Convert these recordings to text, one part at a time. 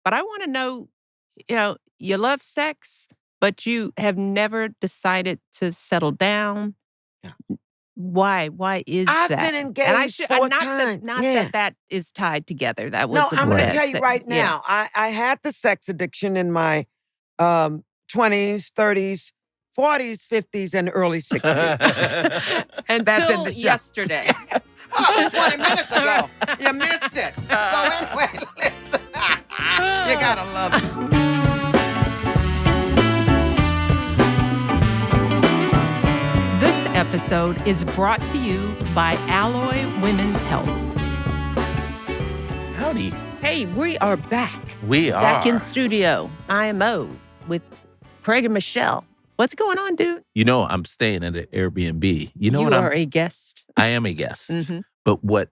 but I want to know, you love sex, but you have never decided to settle down. Yeah. Why? Why is I've that? been engaged 4 times. Not that is tied together. That was No, I'm going to tell you right Yeah. now. I had the sex addiction in my 20s, 30s, 40s, 50s, and early 60s. Until yesterday. Oh, 20 minutes ago. You missed it. So anyway, listen. You gotta love it. This episode is brought to you by Alloy Women's Health. Howdy. Hey, we are back. We are. Back in studio, IMO, with Craig and Michelle. What's going on, dude? I'm staying at an Airbnb. You are a guest. I am a guest. But what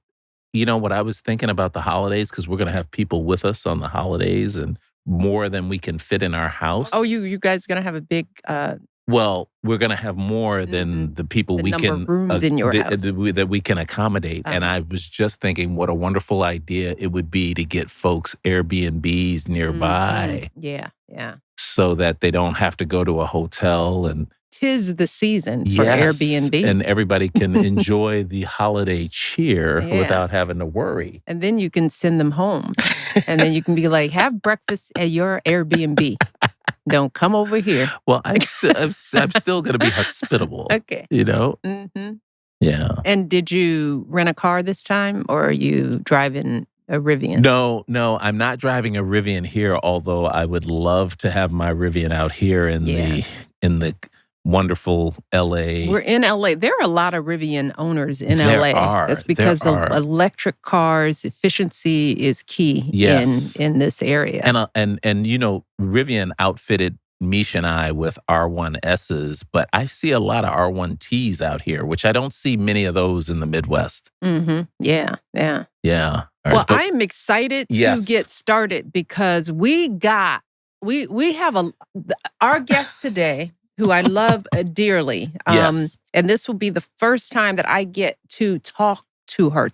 I was thinking about the holidays, because we're going to have people with us on the holidays and more than we can fit in our house. Oh, you guys going to have a big... Well, we're going to have more than the people we number can... of rooms in your house. That we can accommodate. And I was just thinking what a wonderful idea it would be to get folks Airbnbs nearby. Yeah. So that they don't have to go to a hotel and... 'Tis the season for Airbnb. And everybody can enjoy the holiday cheer without having to worry. And then you can send them home. And then you can be like, have breakfast at your Airbnb. Don't come over here. Well, I'm still going to be hospitable. Okay. Mm-hmm. Yeah. And did you rent a car this time, or are you driving a Rivian? No, I'm not driving a Rivian here, although I would love to have my Rivian out here in the wonderful LA. We're in LA. There are a lot of Rivian owners in LA. That's because of electric cars. Efficiency is key in this area. And Rivian outfitted Misha and I with R1Ss, but I see a lot of R1Ts out here, which I don't see many of those in the Midwest. Mm-hmm. Yeah. Yeah. Well, I'm excited to get started because we have our guest today, who I love dearly. And this will be the first time that I get to talk to her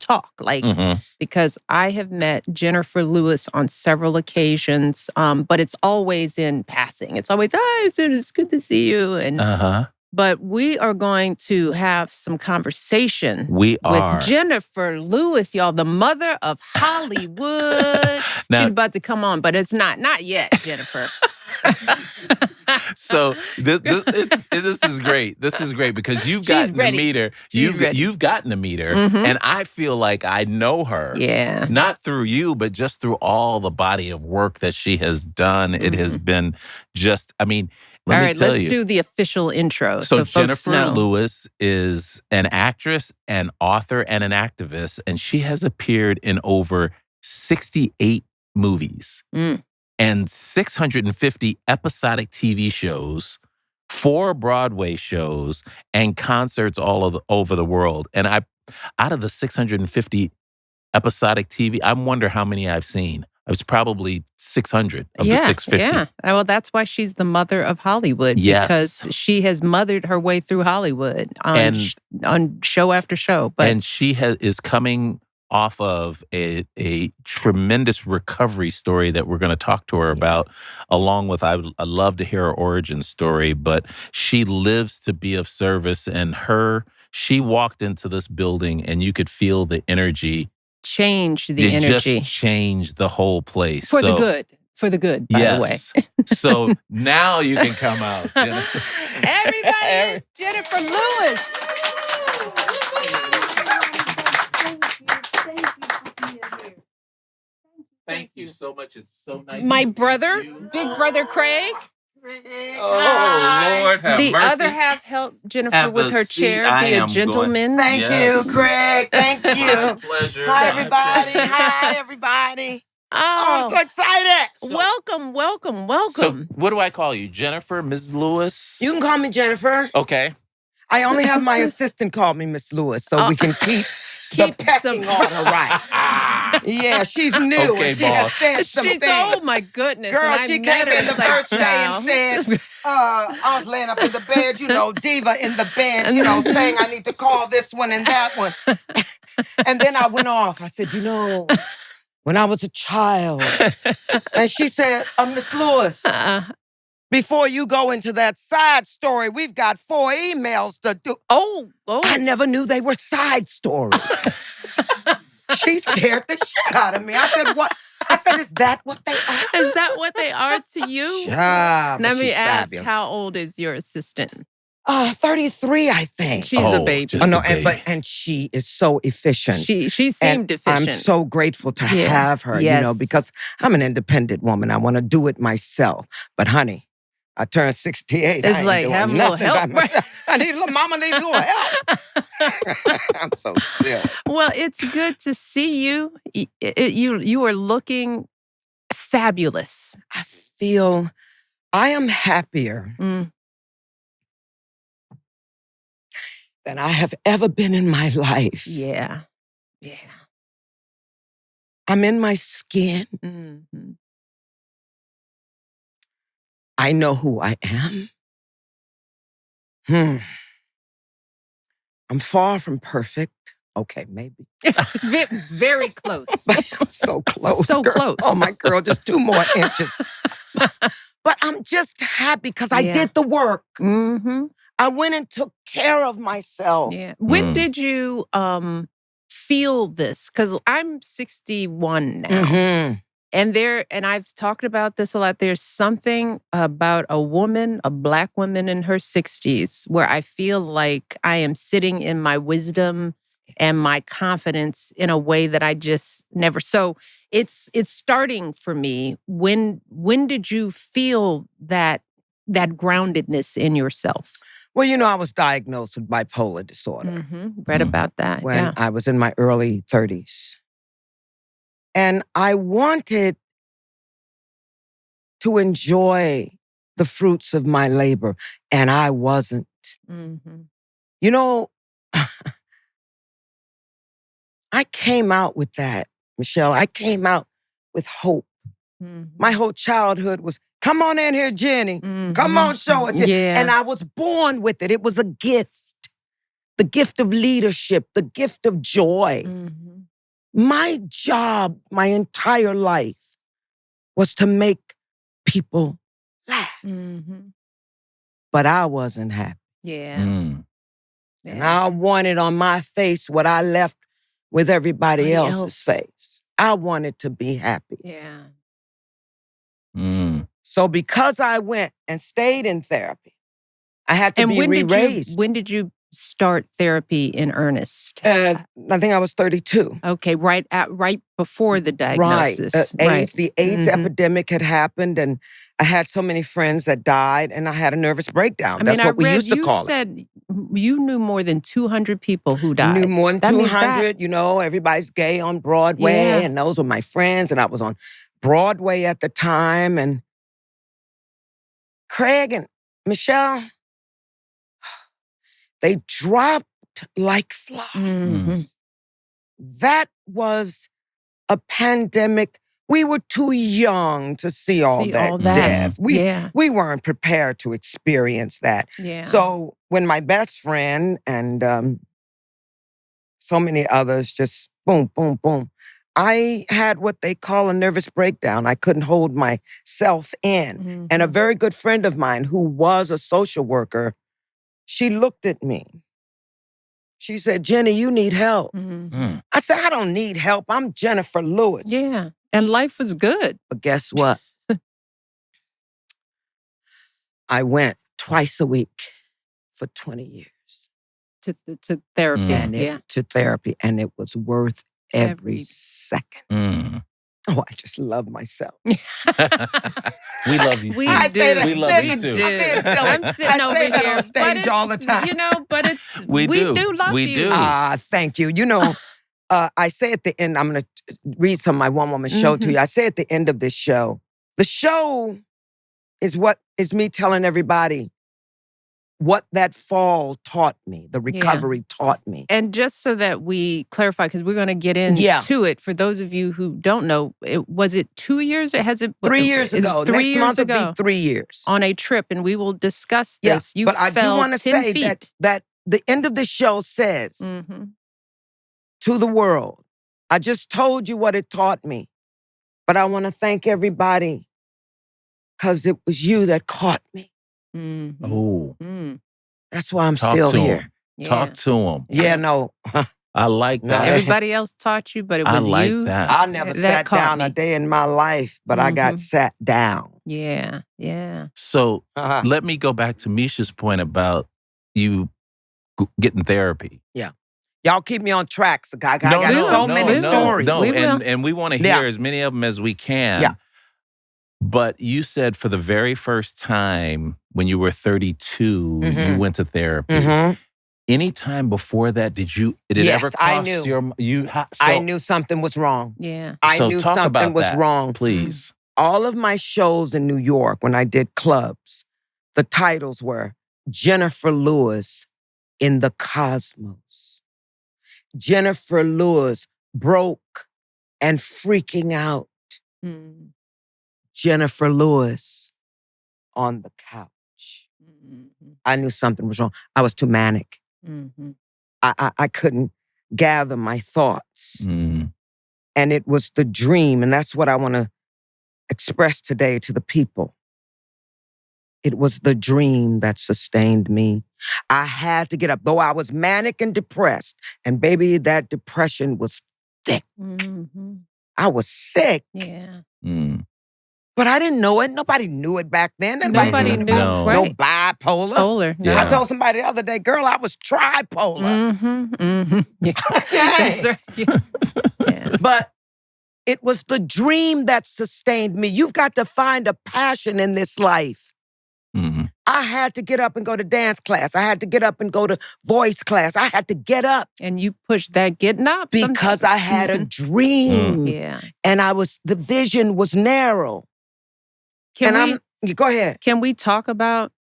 because I have met Jenifer Lewis on several occasions, but it's always in passing. It's always, it's good to see you. And But we are going to have some conversation with Jenifer Lewis, y'all, the mother of Hollywood. She's about to come on, but it's not yet, Jenifer. So this is great. This is great because you've gotten to meet her. You've gotten to meet her, and I feel like I know her. Yeah, not through you, but just through all the body of work that she has done. It has been just. I mean, let's do the official intro. So Jenifer Lewis is an actress, an author, and an activist, and she has appeared in over 68 movies. And 650 episodic TV shows, 4 Broadway shows, and concerts all over the world. And out of the 650 episodic TV, I wonder how many I've seen. It was probably 600 of the 650. Yeah, well, that's why she's the mother of Hollywood. Because she has mothered her way through Hollywood on show after show. And she is coming off of a tremendous recovery story that we're going to talk to her about, along with, I'd love to hear her origin story, but she lives to be of service, and she walked into this building and you could feel the energy. Energy. Just changed the whole place. For the good, by the way. So now you can come out, Jenifer. Everybody, Jenifer Lewis. Thank you so much. It's so nice. My brother, big brother Craig. Oh, Lord have mercy. The other half helped Jenifer with her chair. Be a gentleman. Thank you, Craig. Thank you. My pleasure. Hi, everybody. Hi, everybody. Oh, I'm so excited. Welcome. So what do I call you? Jenifer, Ms. Lewis? You can call me Jenifer. Okay. I only have my assistant call me Miss Lewis so we can keep the pecking order right. Yeah, she's new and she has said some things. Oh, my goodness. Girl, she came in the first day and said, I was laying up in the bed, Diva in the bed, saying I need to call this one and that one. And then I went off. I said, when I was a child. And she said, Miss Lewis, before you go into that side story, we've got 4 emails to do. Oh. I never knew they were side stories. She scared the shit out of me. I said, what? I said, is that what they are? Is that what they are to you? Yeah, Let me ask, fabulous. how old is your assistant? 33, I think. She's a baby. And she is so efficient. She seemed efficient. I'm so grateful to have her, because I'm an independent woman. I want to do it myself. But honey, I turned 68. It's like, have a little help. I need a little, mama needs a little help. I'm so still. Well, it's good to see you. You are looking fabulous. I am happier than I have ever been in my life. Yeah. I'm in my skin. Mm-hmm. I know who I am. I'm far from perfect. Okay, maybe. Very close. So close. So girl. close. Oh, my girl, just 2 more inches. But I'm just happy because I did the work. Mm-hmm. I went and took care of myself. Yeah. When did you feel this? Because I'm 61 now. Mm-hmm. And I've talked about this a lot. There's something about a Black woman in her 60s, where I feel like I am sitting in my wisdom and my confidence in a way that I just never. So it's starting for me. When did you feel that groundedness in yourself? Well, I was diagnosed with bipolar disorder. Mm-hmm. Read about that. When I was in my early 30s. And I wanted to enjoy the fruits of my labor, and I wasn't. Mm-hmm. I came out with that, Michelle. I came out with hope. Mm-hmm. My whole childhood was, come on in here, Jenny. Mm-hmm. Come on, show it. Yeah. And I was born with it. It was a gift. The gift of leadership, the gift of joy. Mm-hmm. My job, my entire life, was to make people laugh. Mm-hmm. But I wasn't happy. Yeah. And I wanted on my face what I left with everybody else's face. I wanted to be happy. Yeah. So because I went and stayed in therapy, I had to be re-raised. When did you start therapy in earnest? I think I was 32. Okay, right before the diagnosis. Right. The AIDS epidemic had happened, and I had so many friends that died, and I had a nervous breakdown. That's what we used to call it. You said you knew more than 200 people who died. I knew more than 200. Everybody's gay on Broadway, and those were my friends, and I was on Broadway at the time, and Craig and Michelle, they dropped like flies. Mm-hmm. That was a pandemic. We were too young to see all that death. We weren't prepared to experience that. Yeah. So when my best friend and so many others just boom, boom, boom, I had what they call a nervous breakdown. I couldn't hold myself in. Mm-hmm. And a very good friend of mine who was a social worker, she looked at me. She said, Jenny, you need help. Mm-hmm. I said, I don't need help. I'm Jenifer Lewis. Yeah. And life was good. But guess what? I went twice a week for 20 years. To therapy. To therapy. And it was worth every second. Mm. Oh, I just love myself. We love you too. We do. We love you too. I'm sitting over here on stage all the time. But it's we do love you. We do. Thank you. I say at the end, I'm going to read some of my one-woman show to you. I say at the end of this show, the show is me telling everybody what that fall taught me, the recovery taught me. And just so that we clarify, because we're going to get into it, for those of you who don't know, was it 2 years? Or has it 3 years ago? Next month will be 3 years. On a trip, and we will discuss this. Yeah, but I do want to say that the end of the show says to the world, I just told you what it taught me. But I want to thank everybody because it was you that caught me. Mm-hmm. Oh. That's why I'm still here. Yeah. Talk to him. Yeah, no. I like that. Everybody else taught you, but it was you. That. I never sat down a day in my life, but I got sat down. Yeah, yeah. So let me go back to Misha's point about you getting therapy. Yeah. Y'all keep me on track. I got so many stories. No, and we want to hear as many of them as we can. Yeah. But you said for the very first time when you were 32, you went to therapy. Mm-hmm. Any time before that, did it ever cross I knew something was wrong. Yeah. I knew something was wrong. Please. All of my shows in New York, when I did clubs, the titles were Jenifer Lewis in the Cosmos. Jenifer Lewis broke and freaking out. Jenifer Lewis on the couch. I knew something was wrong. I was too manic. I couldn't gather my thoughts. And it was the dream, and that's what I want to express today to the people. It was the dream that sustained me. I had to get up, though I was manic and depressed. And baby, that depression was thick. I was sick. Yeah. But I didn't know it. Nobody knew it back then. Nobody knew. No bipolar. No. I told somebody the other day, girl, I was tripolar. Yeah. That's right. Yeah. But it was the dream that sustained me. You've got to find a passion in this life. I had to get up and go to dance class. I had to get up and go to voice class. I had to get up. And you pushed that getting up. Because I had a dream. Yeah. And the vision was narrow. Go ahead. Can we talk about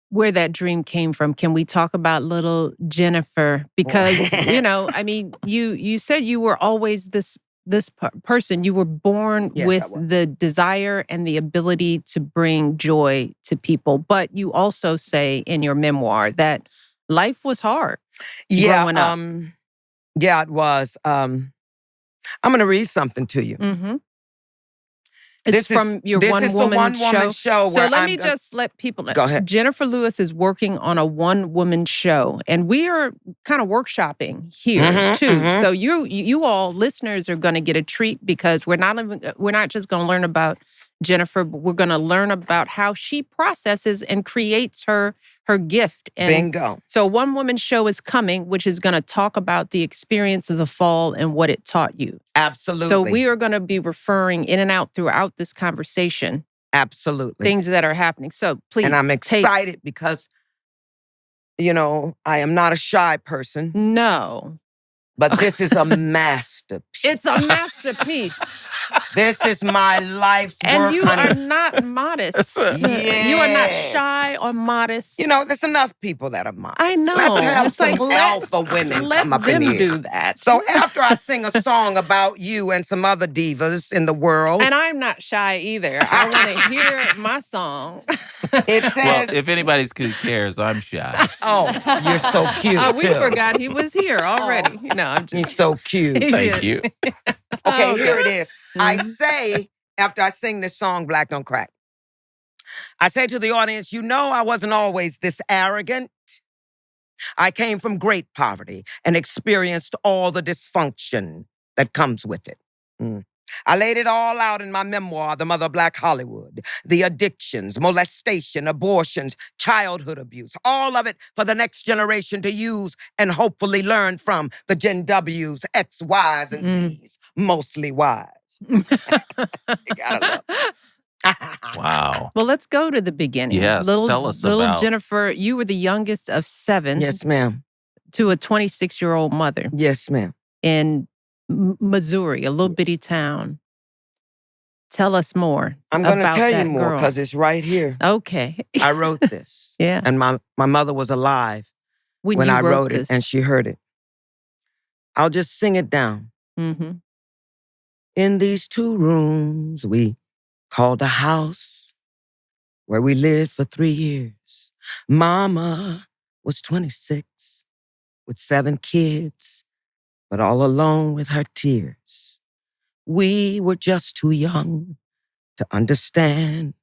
where that dream came from? Can we talk about little Jenifer? Because, you said you were always this person. You were born with the desire and the ability to bring joy to people. But you also say in your memoir that life was hard growing up. Yeah, it was. I'm going to read something to you. It's from your one-woman show. So let me just let people know. Go ahead. Jenifer Lewis is working on a one-woman show. And we are kind of workshopping here, too. So you all listeners are going to get a treat because we're not just going to learn about Jenifer, but we're going to learn about how she processes and creates her gift. And bingo. So one woman show is coming, which is going to talk about the experience of the fall and what it taught you. Absolutely. So we are going to be referring in and out throughout this conversation. Absolutely. Things that are happening. So please. And I'm excited because, I am not a shy person. No. But this is a masterpiece. It's a masterpiece. This is my life's work, and you honey. are not modest. Yes. You are not shy or modest. There's enough people that are modest. I know. Let's have some alpha women come up in here. Let them do that. So after I sing a song about you and some other divas in the world. And I'm not shy either. I want to hear my song. It says. Well, if anybody cares, I'm shy. Oh, you're so cute, we forgot he was here already. He's so cute. Thank you. Okay, here it is. I say, after I sing this song, Black Don't Crack, I say to the audience, I wasn't always this arrogant. I came from great poverty and experienced all the dysfunction that comes with it. I laid it all out in my memoir, The Mother of Black Hollywood. The addictions, molestation, abortions, childhood abuse, all of it for the next generation to use and hopefully learn from the Gen Ws, X, Ys, and Zs, mostly Ys. You gotta love. Wow. Well, let's go to the beginning. Yes, tell us about. Little Jenifer, you were the youngest of 7. Yes, ma'am. To a 26-year-old mother. Yes, ma'am. In Missouri, a little bitty town. Tell us more. I'm going to tell you more because it's right here. Okay. I wrote this. Yeah. And my mother was alive when I wrote it and she heard it. I'll just sing it down. In these 2 rooms we called a house where we lived for 3 years. Mama was 26 with 7 kids, but all alone with her tears. We were just too young to understand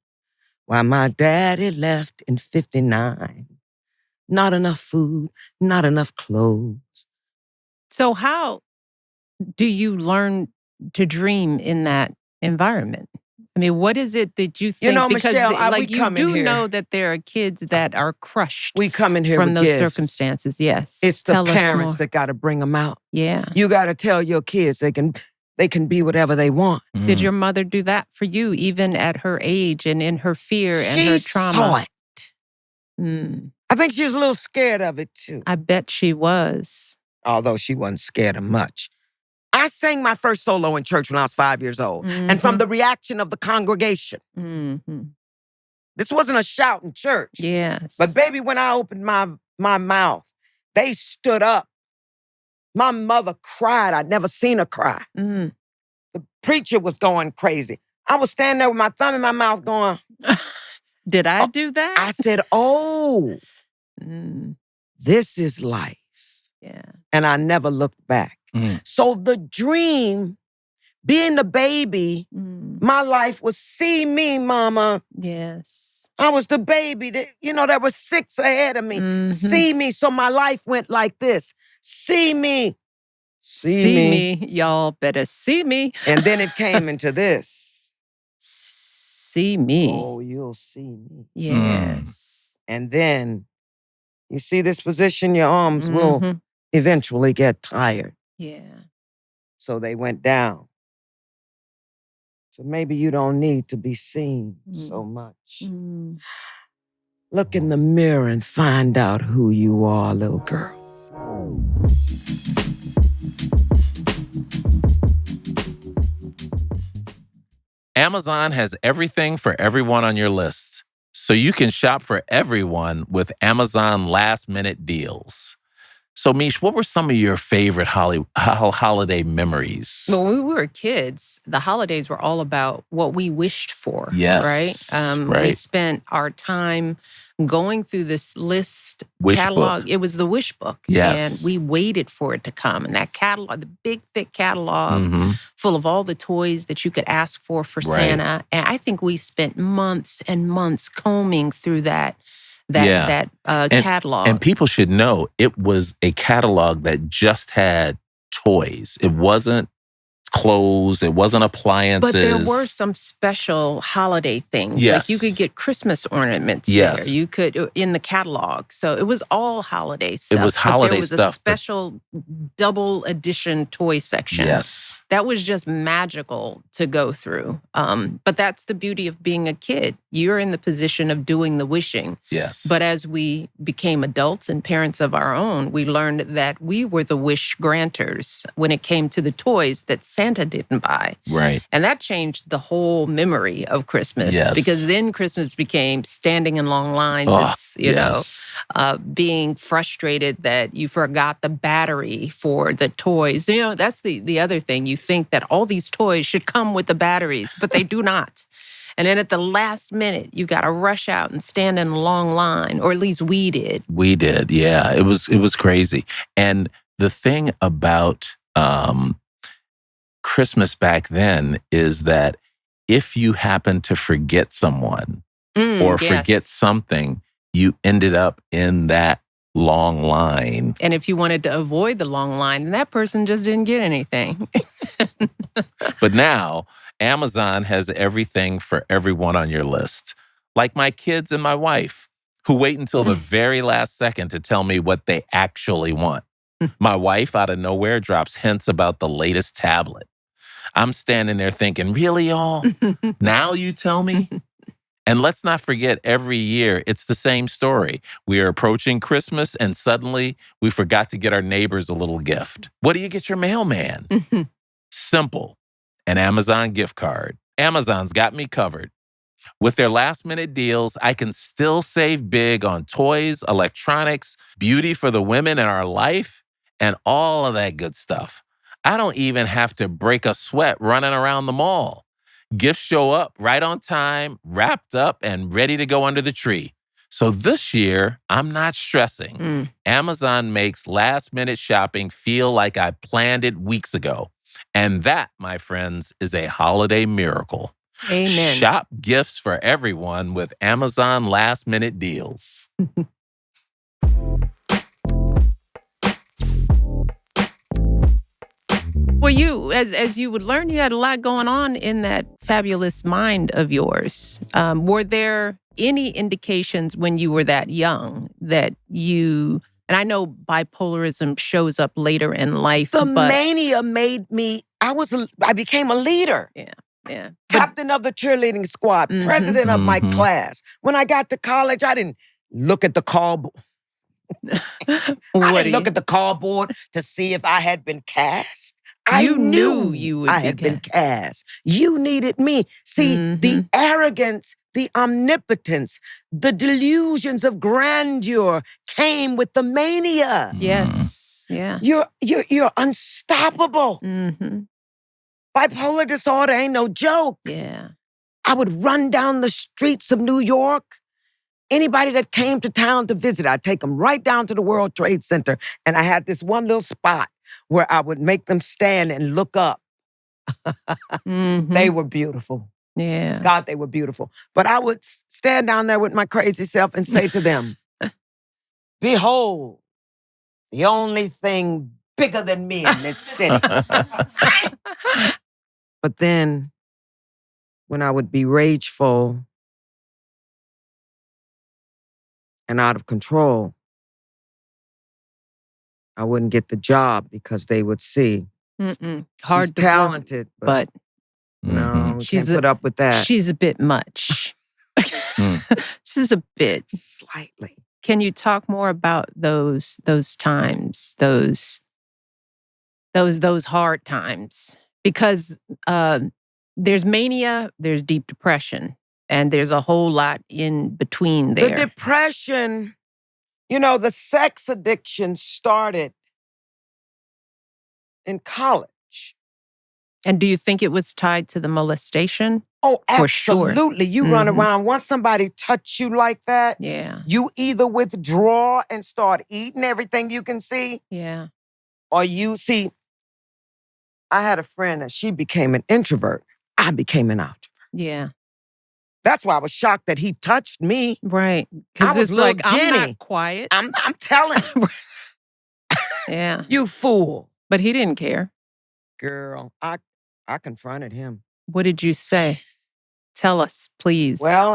why my daddy left in 59. Not enough food, not enough clothes. So how do you learn to dream in that environment? I mean, what is it that you think? Because Michelle, we come in here. You know that there are kids that are crushed. We come in here from with those gifts. Circumstances. Yes, it's the parents that got to bring them out. Yeah, you got to tell your kids they can be whatever they want. Did your mother do that for you, even at her age and in her fear and her trauma? She saw it. I think she was a little scared of it too. I bet she was. Although she wasn't scared of much. I sang my first solo in church when I was 5 years old. And from the reaction of the congregation. This wasn't a shout in church. Yes. But baby, when I opened my mouth, they stood up. My mother cried. I'd never seen her cry. The preacher was going crazy. I was standing there with my thumb in my mouth going... Did I do that? I said, this is life. Yeah. And I never looked back. So the dream, being the baby, my life was see me, mama. Yes. I was the baby. There was 6 ahead of me. See me. So my life went like this. See me. See me. Y'all better see me. And then it came into this. See me. Oh, you'll see me. Yes. And then, you see this position, your arms will eventually get tired. Yeah. So they went down. So maybe you don't need to be seen so much. Look in the mirror and find out who you are, little girl. Amazon has everything for everyone on your list, so you can shop for everyone with Amazon last-minute deals. So, Mish, what were some of your favorite holiday memories? Well, when we were kids, the holidays were all about what we wished for. Yes. Right? We spent our time going through this list catalog. It was the wish book. Yes. And we waited for it to come. And that catalog, the big, thick catalog full of all the toys that you could ask for Santa. And I think we spent months and months combing through that catalog. And people should know it was a catalog that just had toys. It wasn't clothes. It wasn't appliances. But there were some special holiday things. Yes. Like you could get Christmas ornaments yes. there. You could, in the catalog. So it was all holiday stuff. It was holiday stuff. There was a special double edition toy section. Yes. That was just magical to go through. But that's the beauty of being a kid. You're in the position of doing the wishing. Yes. But as we became adults and parents of our own, we learned that we were the wish granters when it came to the toys that Santa didn't buy. Right. And that changed the whole memory of Christmas. Yes. Because then Christmas became standing in long lines, being frustrated that you forgot the battery for the toys. That's the other thing. You think that all these toys should come with the batteries, but they do not. And then at the last minute, you got to rush out and stand in a long line, or at least we did. We did, yeah. It was crazy. And the thing about Christmas back then is that if you happen to forget someone or forget something, you ended up in that long line. And if you wanted to avoid the long line, then that person just didn't get anything. But now, Amazon has everything for everyone on your list. Like my kids and my wife, who wait until the very last second to tell me what they actually want. My wife, out of nowhere, drops hints about the latest tablet. I'm standing there thinking, really, y'all? Now you tell me? And let's not forget, every year, it's the same story. We are approaching Christmas, and suddenly we forgot to get our neighbors a little gift. What do you get your mailman? Simple. An Amazon gift card. Amazon's got me covered. With their last-minute deals, I can still save big on toys, electronics, beauty for the women in our life, and all of that good stuff. I don't even have to break a sweat running around the mall. Gifts show up right on time, wrapped up, and ready to go under the tree. So this year, I'm not stressing. Amazon makes last-minute shopping feel like I planned it weeks ago. And that, my friends, is a holiday miracle. Amen. Shop gifts for everyone with Amazon last-minute deals. Well, you, as you would learn, you had a lot going on in that fabulous mind of yours. Were there any indications when you were that young that you, and I know bipolarism shows up later in life, but mania made me, I became a leader. Yeah. Captain of the cheerleading squad, president of my class. When I got to college, I didn't look at the call board. I didn't look at the call board to see if I had been cast. I knew you would I had been cast. You needed me. See, the arrogance, the omnipotence, the delusions of grandeur came with the mania. Yes. Yeah. You're unstoppable. Bipolar disorder ain't no joke. Yeah. I would run down the streets of New York. Anybody that came to town to visit, I'd take them right down to the World Trade Center. And I had this one little spot where I would make them stand and look up. They were beautiful. Yeah. God, they were beautiful. But I would stand down there with my crazy self and say to them, behold, the only thing bigger than me in this city. But then, when I would be rageful and out of control, I wouldn't get the job because they would see. Hard she's talented, but no, we can't put up with that. She's a bit much. This is a bit. Slightly. Can you talk more about those times, those hard times? Because there's mania, there's deep depression, and there's a whole lot in between there. The depression, the sex addiction started in college. And do you think it was tied to the molestation? Oh, for absolutely. Sure. You run around, once somebody touch you like that, you either withdraw and start eating everything you can see. Yeah. Or you see, I had a friend that she became an introvert. I became an extrovert. Yeah. That's why I was shocked that he touched me. Right. Because it's like, Jenny. I'm not quiet. I'm telling you. Yeah. You fool. But he didn't care. Girl, I confronted him. What did you say? Tell us, please. Well,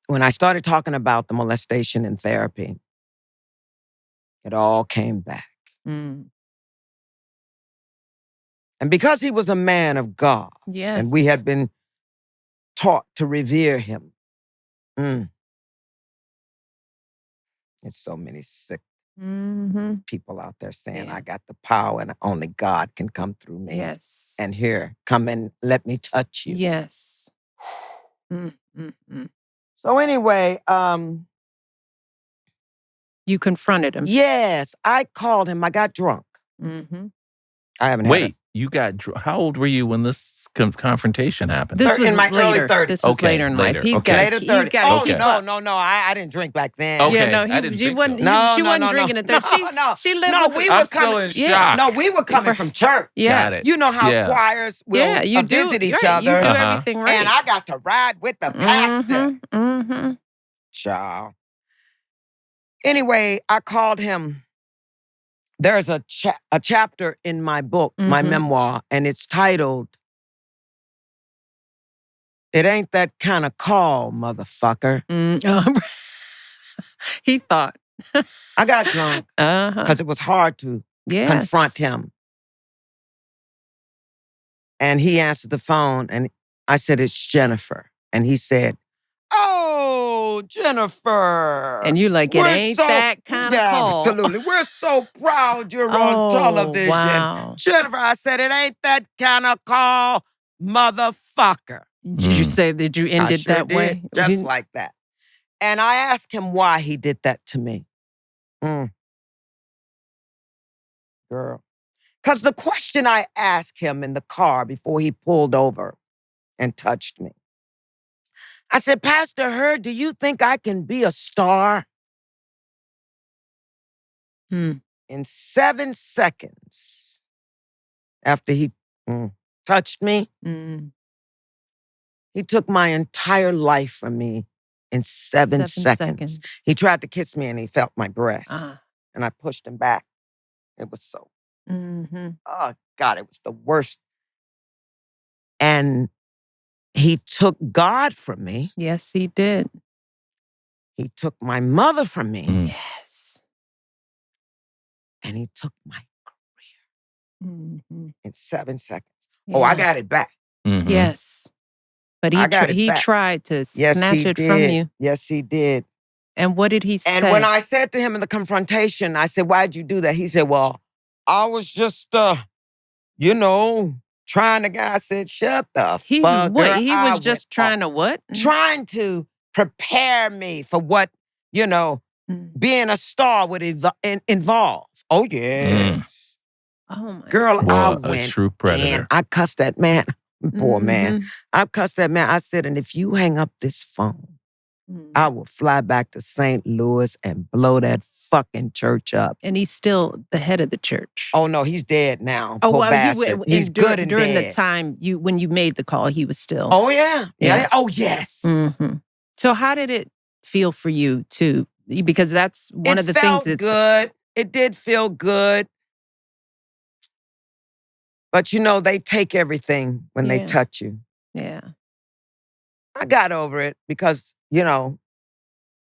when I started talking about the molestation in therapy, it all came back. And because he was a man of God, and we had been taught to revere him, there's so many sick people out there saying, I got the power and only God can come through me. Yes. And here, come and let me touch you. Yes. So anyway, you confronted him. Yes, I called him. I got drunk. I haven't had you got drunk. How old were you when this confrontation happened? This was in my early 30s. This was later in life. Later 30s. No, I didn't drink back then. Okay. Yeah, no, she wasn't drinking at 30. She lived I'm still in shock. No, we were coming from church. Yeah. Got it. You know how choirs will visit each other. You do everything right. And I got to ride with the pastor. Child. Anyway, I called him. There's a chapter in my book, my memoir, and it's titled, It Ain't That Kind of Call, Motherfucker. He thought. I got drunk because it was hard to confront him. And he answered the phone and I said, it's Jenifer. And he said, oh, Jenifer. And you like, it ain't that kind of call. Absolutely. We're so proud you're on television. Wow. Jenifer, I said, it ain't that kind of call, motherfucker. Did you end it that way? Just like that. And I asked him why he did that to me. Girl. Because the question I asked him in the car before he pulled over and touched me, I said, Pastor Heard, do you think I can be a star? In 7 seconds, after he touched me, he took my entire life from me in 7 seconds. He tried to kiss me and he felt my breast. And I pushed him back. It was so, oh God, it was the worst. And he took God from me. Yes, he did. He took my mother from me. Yes. And he took my career in 7 seconds. Yeah. Oh, I got it back. Yes. But he tried to snatch it from you. Yes, he did. And what did he say? And when I said to him in the confrontation, I said, why'd you do that? He said, well, I was just, trying to I said, shut the fuck up. He was just trying to what? Trying to prepare me for what, being a star would involve. Oh, yes. Oh, my Girl, God. I went a true predator. and I cussed that man. Poor man. I cussed that man. I said, and if you hang up this phone, I will fly back to St. Louis and blow that fucking church up. And he's still the head of the church. Oh, no, he's dead now. Oh, well, bastard. He's good and during dead. the time when you made the call, he was still. Oh, yeah. Yeah. Oh, yes. So how did it feel for you because that's one of the things that's... It felt good. It did feel good. But they take everything when they touch you. Yeah. I got over it because, I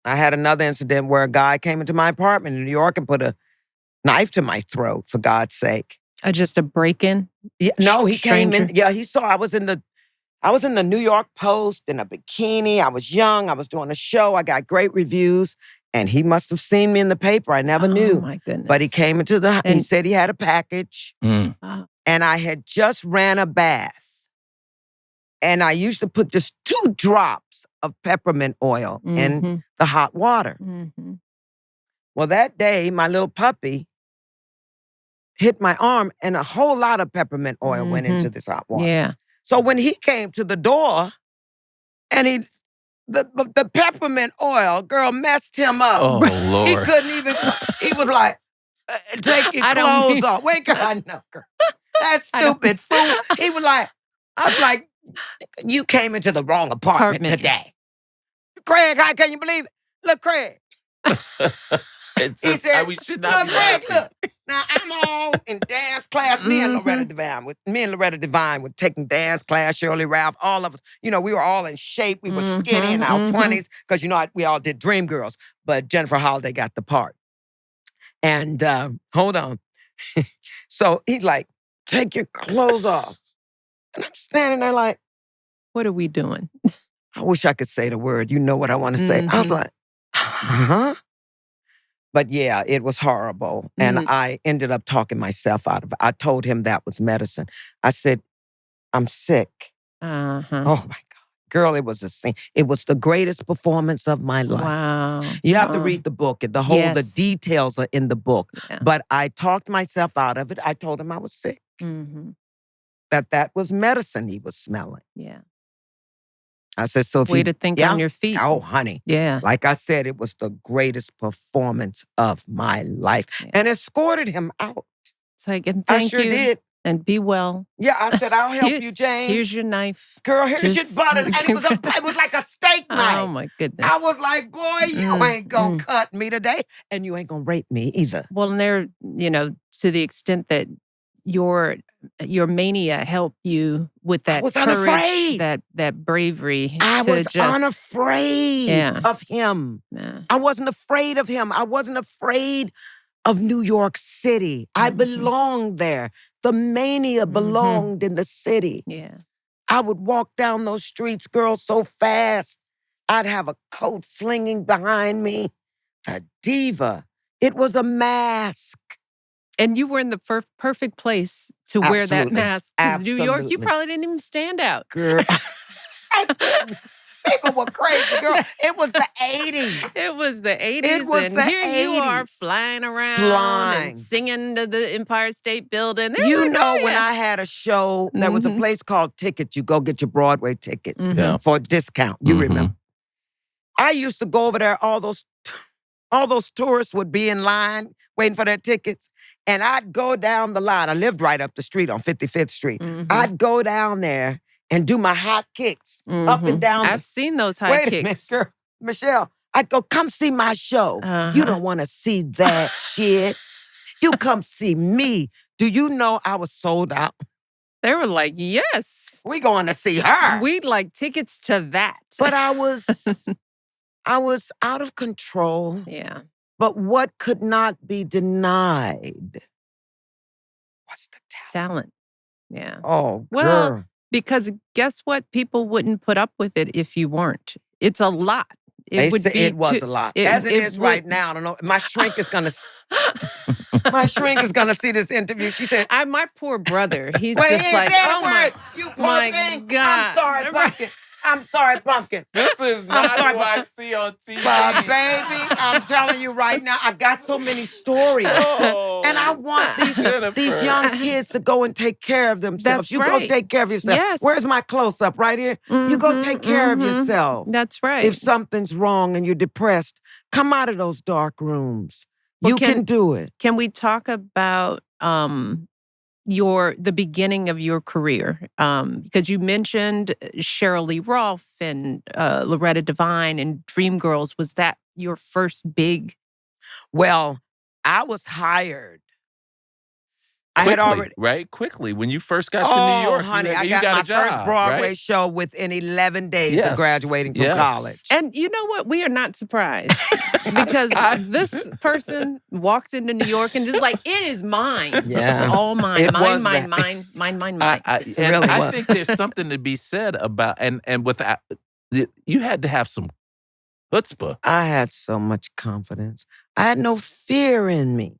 had another incident where a guy came into my apartment in New York and put a knife to my throat, for God's sake. Just a break-in? Yeah, no, he came in. Yeah, he saw I was in the New York Post in a bikini. I was young. I was doing a show. I got great reviews. And he must have seen me in the paper. I never knew. Oh, my goodness. But he came into he said he had a package. And I had just ran a bath. And I used to put just 2 drops of peppermint oil in the hot water. Well, that day, my little puppy hit my arm and a whole lot of peppermint oil went into this hot water. Yeah. So when he came to the door and the peppermint oil, girl, messed him up. Oh, Lord. He couldn't even, he was like, take your clothes off. Wait, girl, I know, girl. That stupid fool. He was like, I was like, you came into the wrong apartment today. Craig, how can you believe it? Look, Craig. He said, we should not be Craig, look. Now, I'm all in dance class. Me and Loretta Devine were taking dance class, Shirley Ralph, all of us. We were all in shape. We were skinny in our 20s because, we all did Dreamgirls. But Jennifer Holliday got the part. And hold on. So he's like, take your clothes off. And I'm standing there like, what are we doing? I wish I could say the word. You know what I want to say. I was like, huh? But yeah, it was horrible. And I ended up talking myself out of it. I told him that was medicine. I said, I'm sick. Oh my God. Girl, it was a scene. It was the greatest performance of my life. Wow. You have to read the book. The details are in the book. Yeah. But I talked myself out of it. I told him I was sick. That was medicine he was smelling. Yeah. I said, so if way to think on your feet. Oh, honey. Yeah. Like I said, it was the greatest performance of my life. Yeah. And escorted him out. It's like, and thank I sure you. did. And be well. Yeah, I said, I'll help you, James. Here's your knife. Girl, here's your butter. And it was like a steak knife. Oh, my goodness. I was like, boy, you ain't gonna cut me today. And you ain't gonna rape me either. Well, and there, to the extent that your mania helped you with that courage, unafraid. that bravery. I was unafraid of him. Yeah. I wasn't afraid of him. I wasn't afraid of New York City. I belonged there. The mania belonged in the city. Yeah. I would walk down those streets, girl, so fast. I'd have a coat flinging behind me. The Diva. It was a mask. And you were in the perfect place to wear that mask. Because New York, you probably didn't even stand out. Girl. I didn't. People were crazy, girl. It was the 80s. It was the 80s. It was and the here 80s. You are flying around and singing to the Empire State Building. When I had a show, there was a place called Tickets. You go get your Broadway tickets for a discount. You remember? I used to go over there. All those tourists would be in line waiting for their tickets. And I'd go down the line. I lived right up the street on 55th Street. I'd go down there and do my hot kicks up and down. I've seen those high kicks. Wait a minute, girl. Michelle, I'd go, come see my show. You don't want to see that shit. You come see me. Do you know I was sold out? They were like, yes. We going to see her. We'd like tickets to that. But I was out of control. Yeah. But what could not be denied? What's the talent? Yeah. Oh, well, girl. Because guess what? People wouldn't put up with it if you weren't. It's a lot. It was a lot. As it is right now, I don't know. My shrink is gonna see this interview. She said, my poor brother. He's Wait, just like, oh my, you poor thing. God. I'm sorry, Pumpkin. I'm sorry, Pumpkin. This is not who I see on TV. But baby, I'm telling you right now, I've got so many stories. And I want these young kids to go and take care of themselves. That's you right. go take care of yourself. Yes. Where's my close-up? Right here? You go take care of yourself. That's right. If something's wrong and you're depressed, come out of those dark rooms. You can do it. Can we talk about the beginning of your career? Because you mentioned Sheryl Lee Rolfe and Loretta Devine and Dreamgirls. Was that your first big? Well, I was hired. Quickly, when you first got to New York. Honey, I got my first Broadway show within 11 days of graduating from college. And you know what? We are not surprised because this person walks into New York and is like, it is mine. Yeah. It's all mine. Mine. I think there's something to be said about, and without, you had to have some chutzpah. I had so much confidence. I had no fear in me.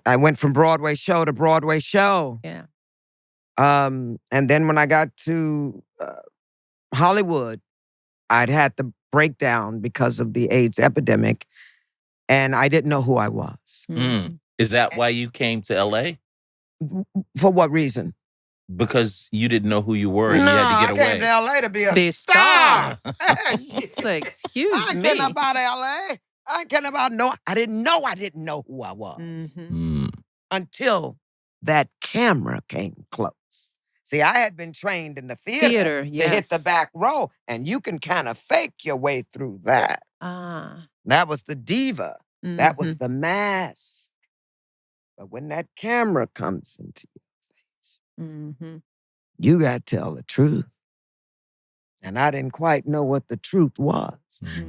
I went from Broadway show to Broadway show. Yeah. And then when I got to Hollywood, I'd had the breakdown because of the AIDS epidemic, and I didn't know who I was. Is that why you came to L.A.? For what reason? Because you didn't know who you were and you had to get away. I came to L.A. to be a star. Excuse me. I ain't care about L.A. I ain't care about I didn't know who I was. Until that camera came close. See, I had been trained in the theater to hit the back row, and you can kind of fake your way through that. That was the diva. That was the mask. But when that camera comes into your face, you got to tell the truth. And I didn't quite know what the truth was.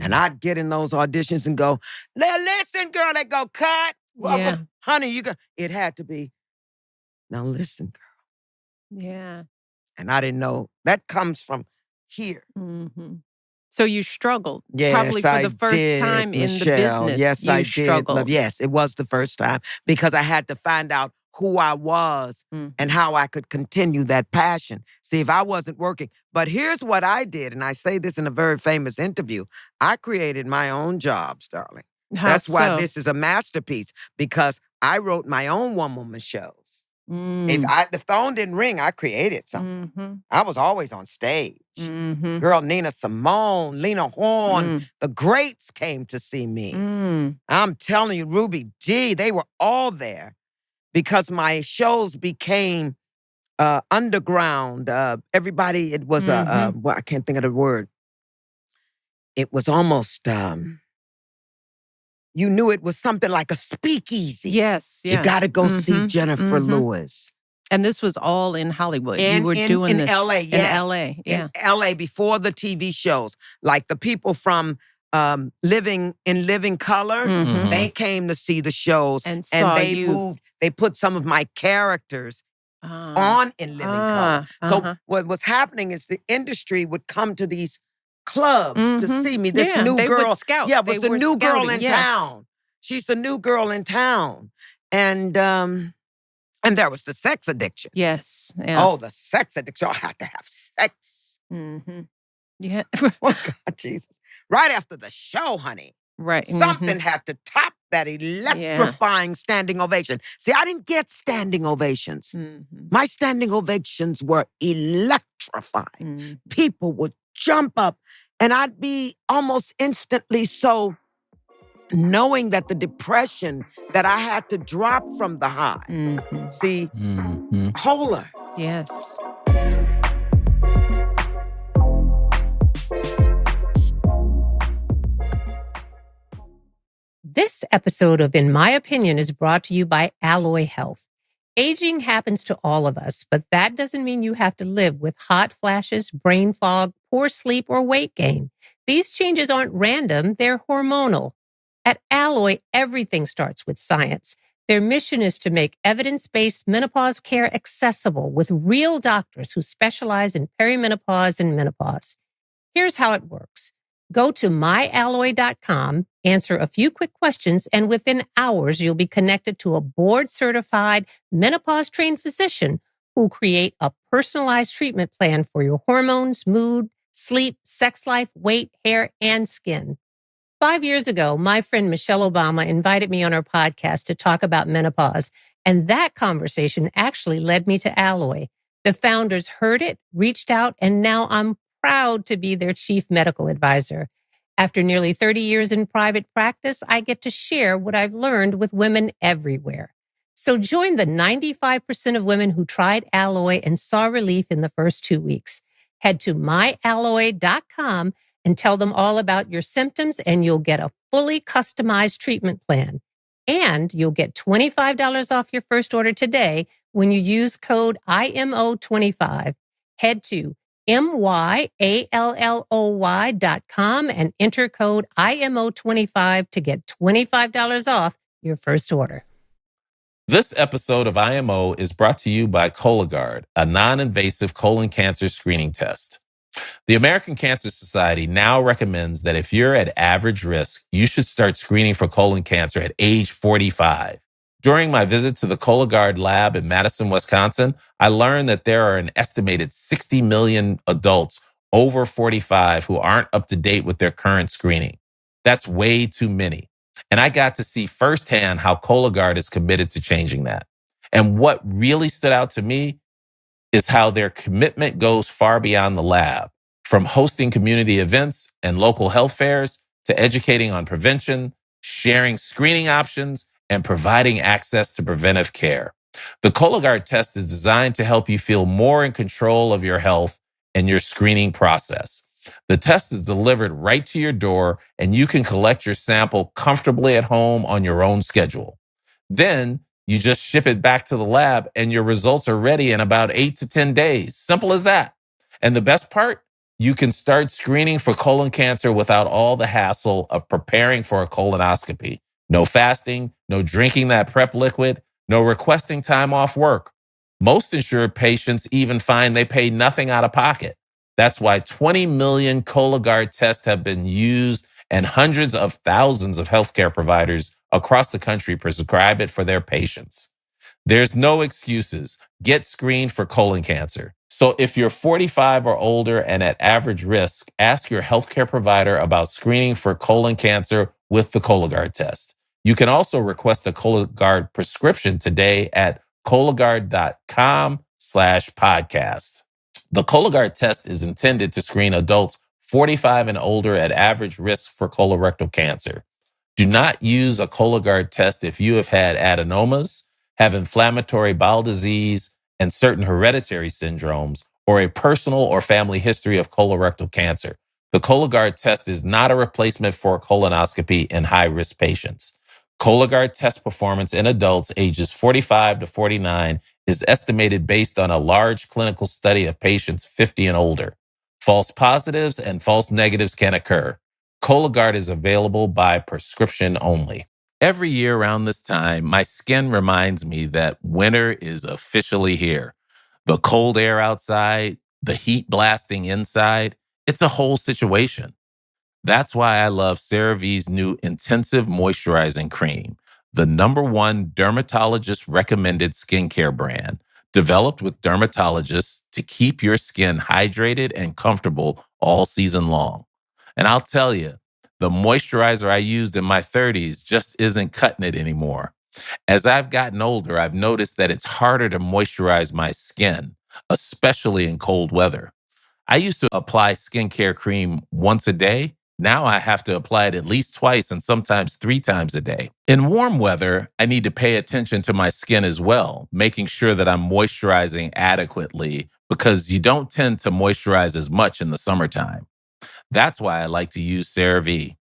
And I'd get in those auditions and go, now listen, girl, they go, cut. Well, honey, it had to be, now listen, girl. Yeah. And I didn't know. That comes from here. So you struggled. Yes, probably for the first time Michelle. In the business. Yes, you I struggled. did. Yes, it was the first time because I had to find out who I was and how I could continue that passion. See, if I wasn't working. But here's what I did, and I say this in a very famous interview. I created my own jobs, darling. That's why this is a masterpiece, because I wrote my own one-woman shows. If the phone didn't ring, I created something. I was always on stage. Girl, Nina Simone, Lena Horne, the greats came to see me. I'm telling you, Ruby Dee, they were all there. Because my shows became underground. Everybody, it was I can't think of the word. It was almost, you knew it was something like a speakeasy. Yes. You got to go see Jenifer Lewis. And this was all in Hollywood. You were doing this. In L.A., yes. In L.A., yeah. In L.A. before the TV shows. Like the people from Living Color, they came to see the shows. And they moved, they put some of my characters on in Living Color. So what was happening is the industry would come to these clubs to see me. This new girl. Would scout. Yeah, was the new girl in town. She's the new girl in town. And there was the sex addiction. Yes. Yeah. Oh, the sex addiction. I had to have sex. Yeah. Oh, God, Jesus. Right after the show, honey. Right. Something had to top that electrifying standing ovation. See, I didn't get standing ovations. My standing ovations were electrifying. People would jump up, and I'd be almost instantly so knowing that the depression that I had to drop from the high. See, polar. Yes. This episode of In My Opinion is brought to you by Alloy Health. Aging happens to all of us, but that doesn't mean you have to live with hot flashes, brain fog, poor sleep, or weight gain. These changes aren't random, they're hormonal. At Alloy, everything starts with science. Their mission is to make evidence-based menopause care accessible with real doctors who specialize in perimenopause and menopause. Here's how it works. Go to myalloy.com, answer a few quick questions, and within hours, you'll be connected to a board-certified menopause-trained physician who'll create a personalized treatment plan for your hormones, mood, sleep, sex life, weight, hair, and skin. 5 years ago, my friend Michelle Obama invited me on her podcast to talk about menopause, and that conversation actually led me to Alloy. The founders heard it, reached out, and now I'm proud to be their chief medical advisor. After nearly 30 years in private practice, I get to share what I've learned with women everywhere. So join the 95% of women who tried Alloy and saw relief in the first 2 weeks. Head to myalloy.com and tell them all about your symptoms, and you'll get a fully customized treatment plan. And you'll get $25 off your first order today when you use code IMO25. Head to myalloy.com and enter code IMO25 to get $25 off your first order. This episode of IMO is brought to you by Cologuard, a non-invasive colon cancer screening test. The American Cancer Society now recommends that if you're at average risk, you should start screening for colon cancer at age 45. During my visit to the Cologuard lab in Madison, Wisconsin, I learned that there are an estimated 60 million adults over 45 who aren't up to date with their current screening. That's way too many. And I got to see firsthand how Cologuard is committed to changing that. And what really stood out to me is how their commitment goes far beyond the lab, from hosting community events and local health fairs to educating on prevention, sharing screening options, and providing access to preventive care. The Cologuard test is designed to help you feel more in control of your health and your screening process. The test is delivered right to your door, and you can collect your sample comfortably at home on your own schedule. Then you just ship it back to the lab, and your results are ready in about 8 to 10 days. Simple as that. And the best part? You can start screening for colon cancer without all the hassle of preparing for a colonoscopy. No fasting, no drinking that prep liquid, no requesting time off work. Most insured patients even find they pay nothing out of pocket. That's why 20 million Cologuard tests have been used, and hundreds of thousands of healthcare providers across the country prescribe it for their patients. There's no excuses. Get screened for colon cancer. So if you're 45 or older and at average risk, ask your healthcare provider about screening for colon cancer with the Cologuard test. You can also request a Cologuard prescription today at Cologuard.com/podcast. The Cologuard test is intended to screen adults 45 and older at average risk for colorectal cancer. Do not use a Cologuard test if you have had adenomas, have inflammatory bowel disease, and certain hereditary syndromes, or a personal or family history of colorectal cancer. The Cologuard test is not a replacement for a colonoscopy in high-risk patients. Cologuard test performance in adults ages 45 to 49 is estimated based on a large clinical study of patients 50 and older. False positives and false negatives can occur. Cologuard is available by prescription only. Every year around this time, my skin reminds me that winter is officially here. The cold air outside, the heat blasting inside, it's a whole situation. That's why I love CeraVe's new Intensive Moisturizing Cream, the #1 dermatologist recommended skincare brand, developed with dermatologists to keep your skin hydrated and comfortable all season long. And I'll tell you, the moisturizer I used in my 30s just isn't cutting it anymore. As I've gotten older, I've noticed that it's harder to moisturize my skin, especially in cold weather. I used to apply skincare cream once a day. Now I have to apply it at least twice and sometimes 3 times a day. In warm weather, I need to pay attention to my skin as well, making sure that I'm moisturizing adequately because you don't tend to moisturize as much in the summertime. That's why I like to use CeraVe.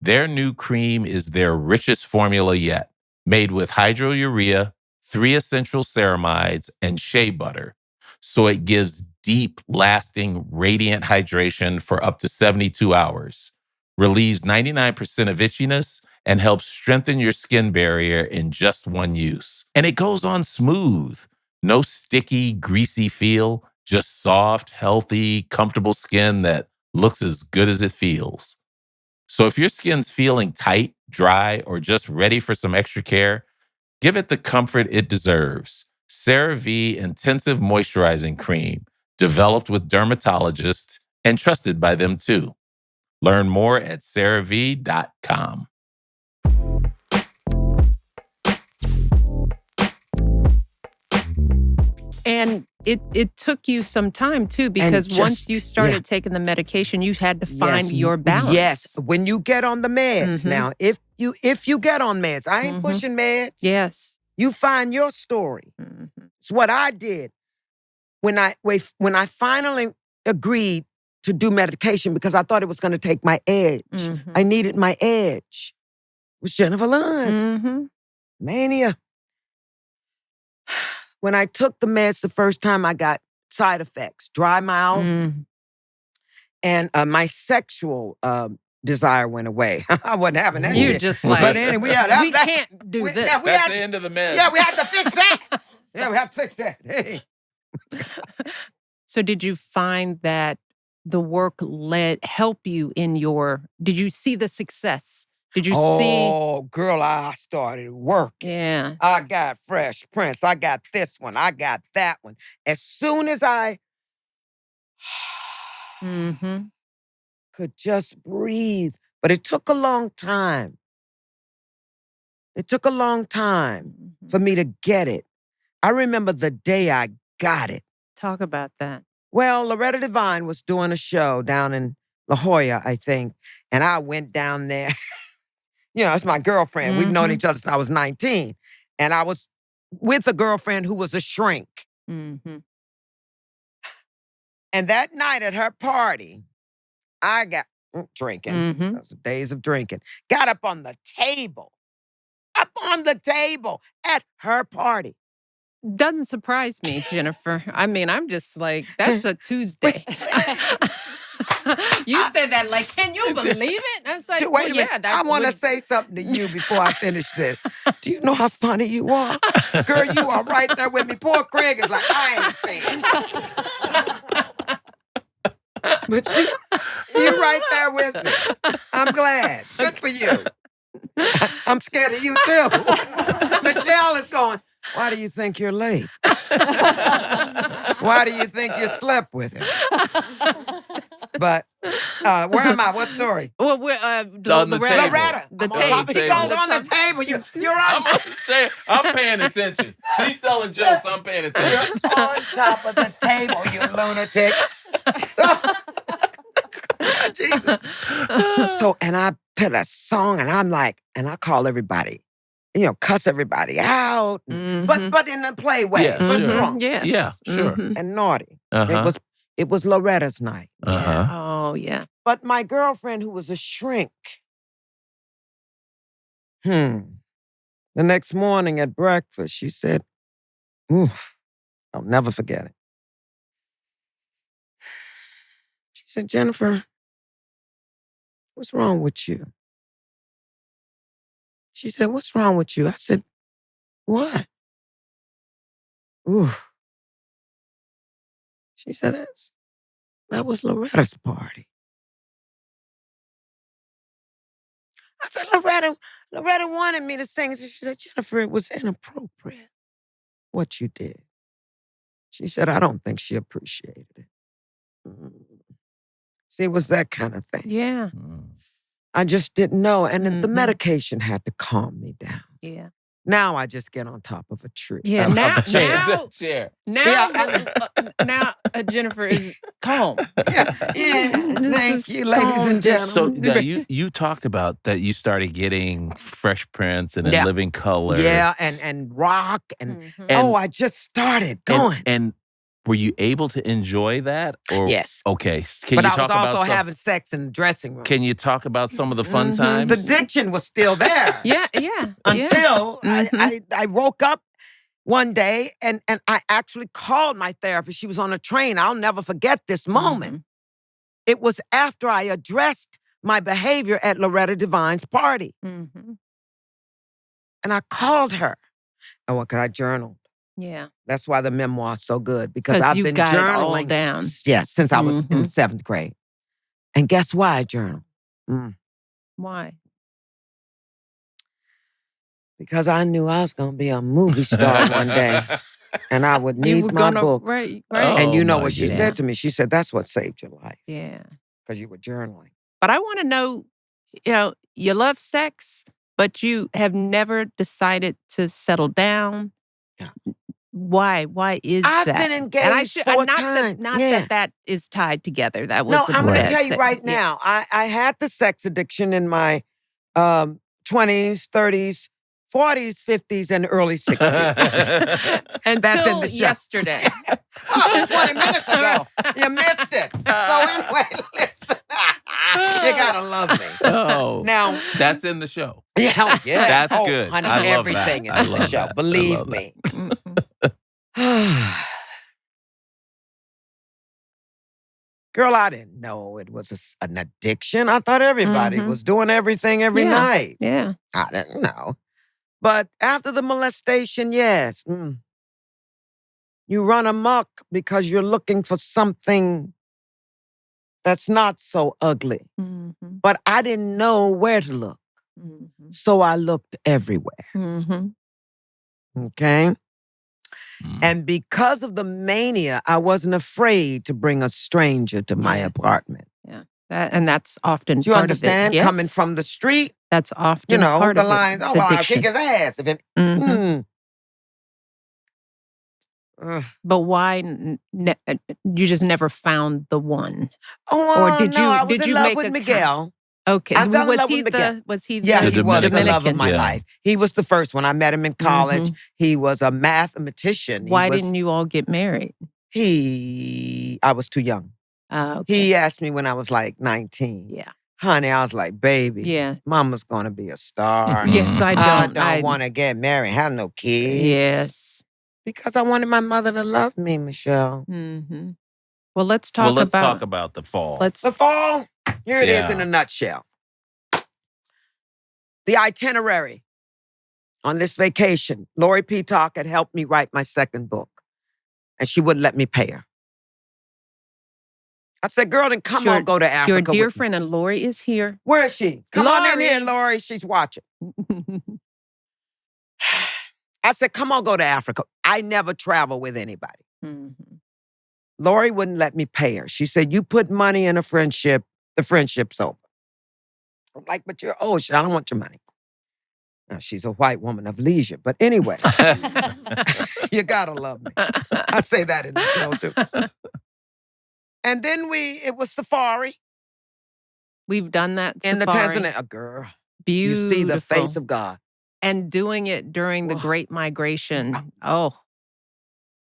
Their new cream is their richest formula yet, made with hydrourea, 3 essential ceramides, and shea butter. So it gives deep, lasting, radiant hydration for up to 72 hours, relieves 99% of itchiness, and helps strengthen your skin barrier in just one use. And it goes on smooth. No sticky, greasy feel, just soft, healthy, comfortable skin that looks as good as it feels. So if your skin's feeling tight, dry, or just ready for some extra care, give it the comfort it deserves. CeraVe Intensive Moisturizing Cream, developed with dermatologists and trusted by them too. Learn more at CeraVe.com. And it took you some time too, because once you started taking the medication, you had to find your balance. Yes, when you get on the meds. Now, if you get on meds, I ain't pushing meds. Yes. You find your story. It's what I did when I finally agreed to do medication because I thought it was going to take my edge. I needed my edge. It was Jenifer Lewis. Mania. When I took the meds the first time, I got side effects, dry mouth, and my sexual desire went away. I wasn't having that You're shit. just like, but anyway, we can't do this. That's the end of the meds. Yeah, we had to fix that. Yeah, we had to fix that. Hey. So did you find that the work help you in did you see the success? Did you see? Oh, girl, I started working. Yeah. I got Fresh Prince. I got this one. I got that one. As soon as I could just breathe. But it took a long time. It took a long time for me to get it. I remember the day I got it. Talk about that. Well, Loretta Devine was doing a show down in La Jolla, I think, and I went down there. You know, it's my girlfriend. We've known each other since I was 19. And I was with a girlfriend who was a shrink. And that night at her party, I got drinking. Those days of drinking. Got up on the table at her party. Doesn't surprise me, Jenifer. I mean, I'm just like, that's a Tuesday. You said that like, can you believe it? I was like, wait a minute. I want to say something to you before I finish this. Do you know how funny you are? Girl, you are right there with me. Poor Craig is like, I ain't saying it. But you're right there with me. I'm glad. Good for you. I'm scared of you too. Michelle is going, why do you think you're late? Why do you think you slept with him? But where am I? What story? Well, we're on the table. Loretta. The table. He goes on the table. You're on. I'm paying attention. She's telling jokes. I'm paying attention. You're on top of the table, you lunatic. Jesus. So, and I put a song, and I'm like, and I call everybody, you know, cuss everybody out, but in a play way, but drunk. Yes. Yeah, sure. And naughty. It was Loretta's night. Yeah. Oh, yeah. But my girlfriend, who was a shrink, the next morning at breakfast, she said, I'll never forget it. She said, Jenifer, what's wrong with you? She said, what's wrong with you? I said, what? Ooh. She said, that was Loretta's party. I said, Loretta wanted me to sing. She said, Jenifer, it was inappropriate what you did. She said, I don't think she appreciated it. See, it was that kind of thing. Yeah. I just didn't know. And then the medication had to calm me down. Yeah. Now I just get on top of a tree. Yeah, now Jenifer is calm. Thank you, ladies and gentlemen. So you talked about that you started getting Fresh Prince and then Living Color. Yeah, and rock and I just started going. And were you able to enjoy that? Or, yes. Okay. But I was also having sex in the dressing room. Can you talk about some of the fun times? The diction was still there. Yeah. Until I woke up one day and I actually called my therapist. She was on a train. I'll never forget this moment. It was after I addressed my behavior at Loretta Devine's party. And I called her. And what could I journal? Yeah. That's why the memoir is so good, because I've been got journaling it all down. Since I was in 7th grade. And guess why I journal? Why? Because I knew I was going to be a movie star one day. And I would need my book. Right. And you know what she said to me? She said, that's what saved your life. Yeah. Because you were journaling. But I want to know, you love sex, but you have never decided to settle down. Yeah. Why? Why is I've that? been engaged 4 times. Not that is tied together. That was I'm going to tell you right now. I had the sex addiction in my 20s, 30s, 40s, 50s, and early 60s. And that's in the yesterday. 20 minutes ago. You missed it. So anyway, listen. You gotta love me. Oh, now that's in the show. Yeah. That's good. Honey, I love everything that. is in the show. That. Believe me. Girl, I didn't know it was an addiction. I thought everybody was doing everything every night. Yeah. I didn't know. But after the molestation, yes. You run amok because you're looking for something that's not so ugly. But I didn't know where to look. So I looked everywhere. Okay? And because of the mania, I wasn't afraid to bring a stranger to my apartment. Yeah. And that's often Do you part understand? of it. Yes. Coming from the street. That's often part the of lines, it. oh, well, I'll kick his ass. But why? You just never found the one. Or did you? I was in love with Miguel. Okay. I fell in love with Miguel. Was he? Yeah, he was the love of my Yeah. life. He was the first one. I met him in college. He was a mathematician. Why didn't you all get married? I was too young. Okay. He asked me when I was like 19. Yeah. Honey, I was like, baby, mama's going to be a star. Yes, I don't. I don't want to get married, have no kids. Yes. Because I wanted my mother to love me, Michelle. Well, let's talk about the fall. The fall, here it is in a nutshell. The itinerary on this vacation. Lori Peacock had helped me write my second book. And she wouldn't let me pay her. I said, girl, then come on, go to Africa. Your dear friend, and Lori is here. Where is she? Come on in here, Lori. She's watching. I said, come on, go to Africa. I never travel with anybody. Lori wouldn't let me pay her. She said, you put money in a friendship, the friendship's over. I'm like, but you're ocean. I don't want your money. Now, she's a white woman of leisure. But anyway, you gotta love me. I say that in the show, too. And then it was safari. We've done that in safari. In the Tanzania. Girl, beautiful. You see the face of God. And doing it during the Great Migration. Oh.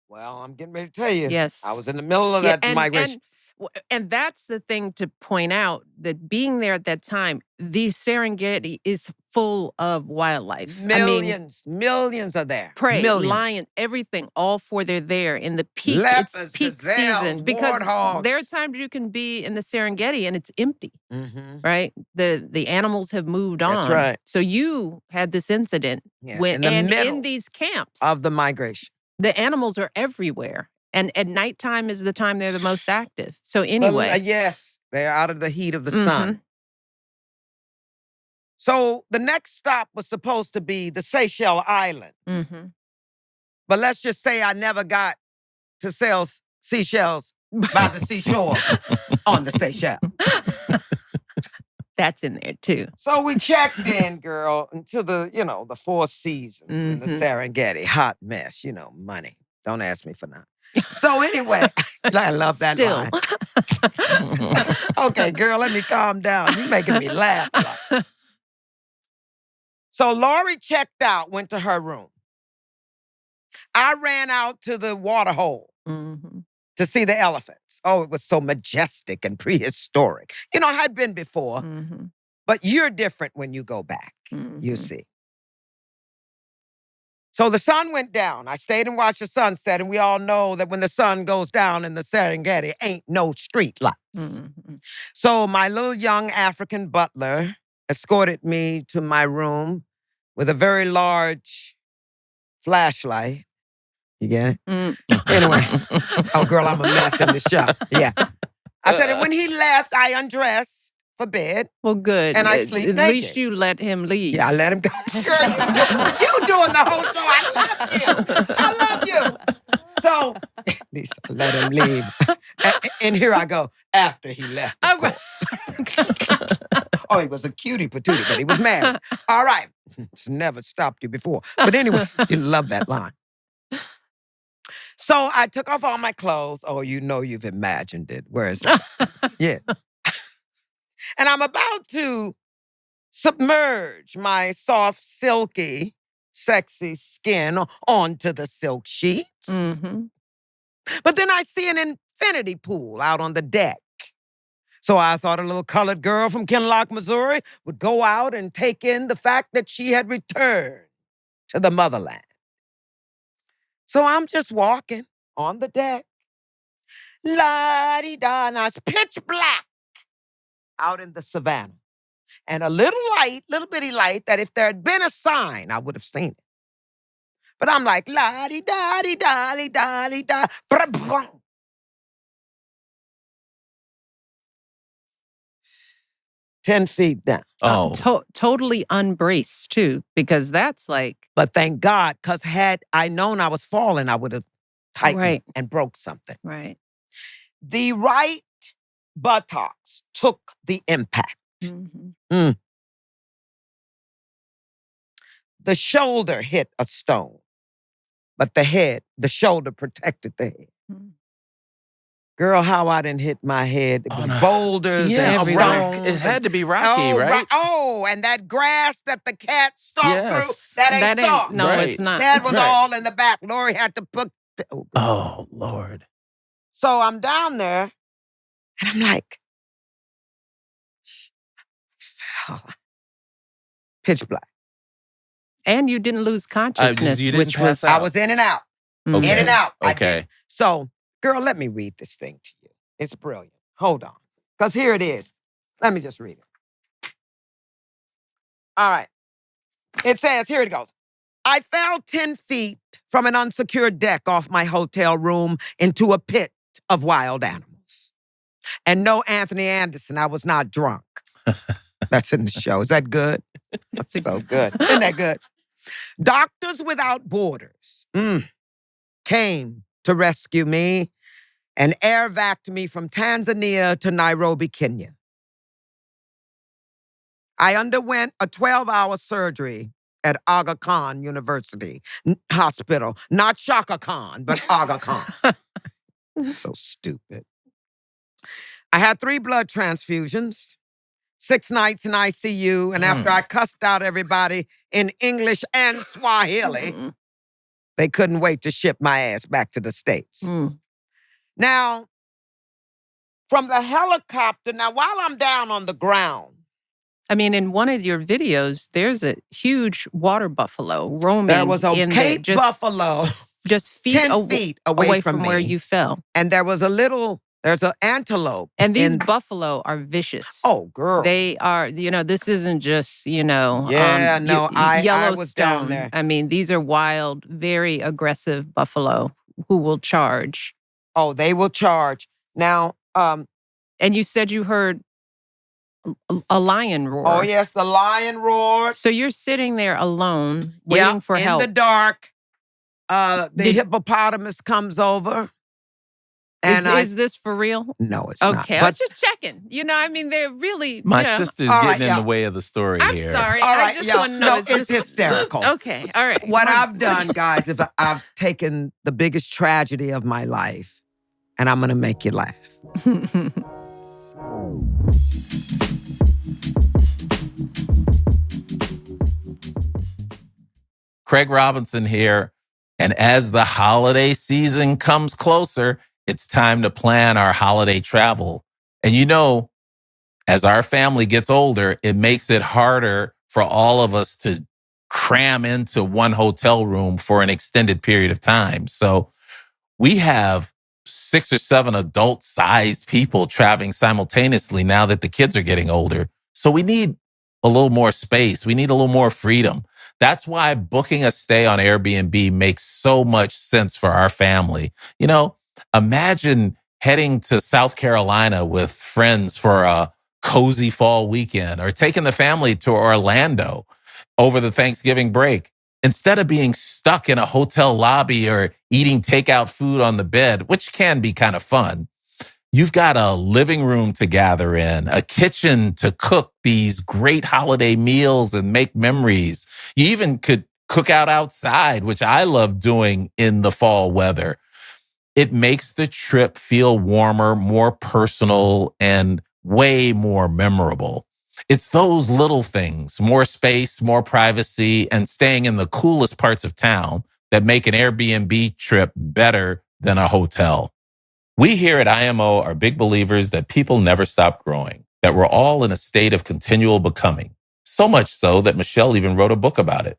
Well, I'm getting ready to tell you. Yes. I was in the middle of that migration. And that's the thing to point out, that being there at that time, the Serengeti is full of wildlife. Millions are there. Prey, lion, everything, all four they're there in the peak. Leopards, it's peak gazelles, season. Because warthogs. there are times you can be in the Serengeti and it's empty, right? The animals have moved on. That's right. So you had this incident in these camps. Of the migration. The animals are everywhere. And at nighttime is the time they're the most active. So anyway. Yes, they're out of the heat of the sun. So the next stop was supposed to be the Seychelles Islands. But let's just say I never got to Seychelles by the seashore on the Seychelles. That's in there too. So we checked in, girl, into the, the Four Seasons in the Serengeti. Hot mess, money. Don't ask me for nothing. So anyway, I love that line. Okay, girl, let me calm down. You making me laugh. So Lori checked out, went to her room. I ran out to the water hole to see the elephants. Oh, it was so majestic and prehistoric. I had been before, but you're different when you go back, you see. So the sun went down. I stayed and watched the sunset, and we all know that when the sun goes down in the Serengeti, ain't no street lights. So my little young African butler escorted me to my room with a very large flashlight. You get it? Anyway. Oh, girl, I'm a mess in the shop. Yeah. I said, and when he left, I undressed for bed. Well, good. And I sleep naked. At least you let him leave. Yeah, I let him go. Girl, you doing the whole show. I love you. So, at least I let him leave. And here I go, after he left, of course. Oh, he was a cutie patootie, but he was married. All right. It's never stopped you before. But anyway, you love that line. So I took off all my clothes. Oh, you've imagined it. Where is it? Yeah. And I'm about to submerge my soft, silky, sexy skin onto the silk sheets. But then I see an infinity pool out on the deck. So I thought a little colored girl from Kinloch, Missouri would go out and take in the fact that she had returned to the motherland. So I'm just walking on the deck. La-di-da, and it's pitch black out in the savannah. And a little bitty light that if there had been a sign, I would have seen it. But I'm like, la-di-da-di-da-di-da-di-da, 10 feet down. Oh. Totally unbraced, too, because that's like... But thank God, because had I known I was falling, I would have tightened and broke something. Right. The right buttocks took the impact. The shoulder hit a stone, but the shoulder protected the head. Girl, how I didn't hit my head. It was boulders and stones. It had to be rocky, right? And that grass that the cat stalked through, that ain't soft. No, it's not. That was all in the back. Lori had to put... Oh, Lord. So I'm down there, and I'm like, I fell. Pitch black. And you didn't lose consciousness, which was... I was in and out. Okay. In and out. Okay. So, girl, let me read this thing to you. It's brilliant. Hold on. Because here it is. Let me just read it. All right. It says, here it goes. I fell 10 feet from an unsecured deck off my hotel room into a pit of wild animals. And no, Anthony Anderson, I was not drunk. That's in the show. Is that good? That's so good. Isn't that good? Doctors Without Borders came to rescue me and air-vac'd me from Tanzania to Nairobi, Kenya. I underwent a 12-hour surgery at Aga Khan University Hospital. Not Shaka Khan, but Aga Khan. So stupid. I had 3 blood transfusions, 6 nights in ICU, and after I cussed out everybody in English and Swahili, they couldn't wait to ship my ass back to the States. Now, from the helicopter, while I'm down on the ground, I mean, in one of your videos, there's a huge water buffalo roaming. There was a Cape buffalo just 10 feet away from me. Where you fell. And there's an antelope. And these buffalo are vicious. Oh, girl. They are, this isn't just, I was down there. I mean, these are wild, very aggressive buffalo who will charge. Oh, they will charge. Now, and you said you heard a lion roar. Oh, yes, the lion roared. So you're sitting there alone, waiting for help. In the dark. The hippopotamus comes over Is this for real? No, it's not. Okay, I'm just checking. They're really... My sister's getting in the way of the story I'm here. sorry. All right, I just want to know. No, it's hysterical. Okay, all right. What I've done, guys, is I've taken the biggest tragedy of my life, and I'm going to make you laugh. Craig Robinson here. And as the holiday season comes closer, it's time to plan our holiday travel. And as our family gets older, it makes it harder for all of us to cram into one hotel room for an extended period of time. So we have 6 or 7 adult-sized people traveling simultaneously now that the kids are getting older. So we need a little more space. We need a little more freedom. That's why booking a stay on Airbnb makes so much sense for our family. Imagine heading to South Carolina with friends for a cozy fall weekend, or taking the family to Orlando over the Thanksgiving break. Instead of being stuck in a hotel lobby or eating takeout food on the bed, which can be kind of fun, you've got a living room to gather in, a kitchen to cook these great holiday meals and make memories. You even could cook out outside, which I love doing in the fall weather. It makes the trip feel warmer, more personal, and way more memorable. It's those little things, more space, more privacy, and staying in the coolest parts of town, that make an Airbnb trip better than a hotel. We here at IMO are big believers that people never stop growing, that we're all in a state of continual becoming. So much so that Michelle even wrote a book about it.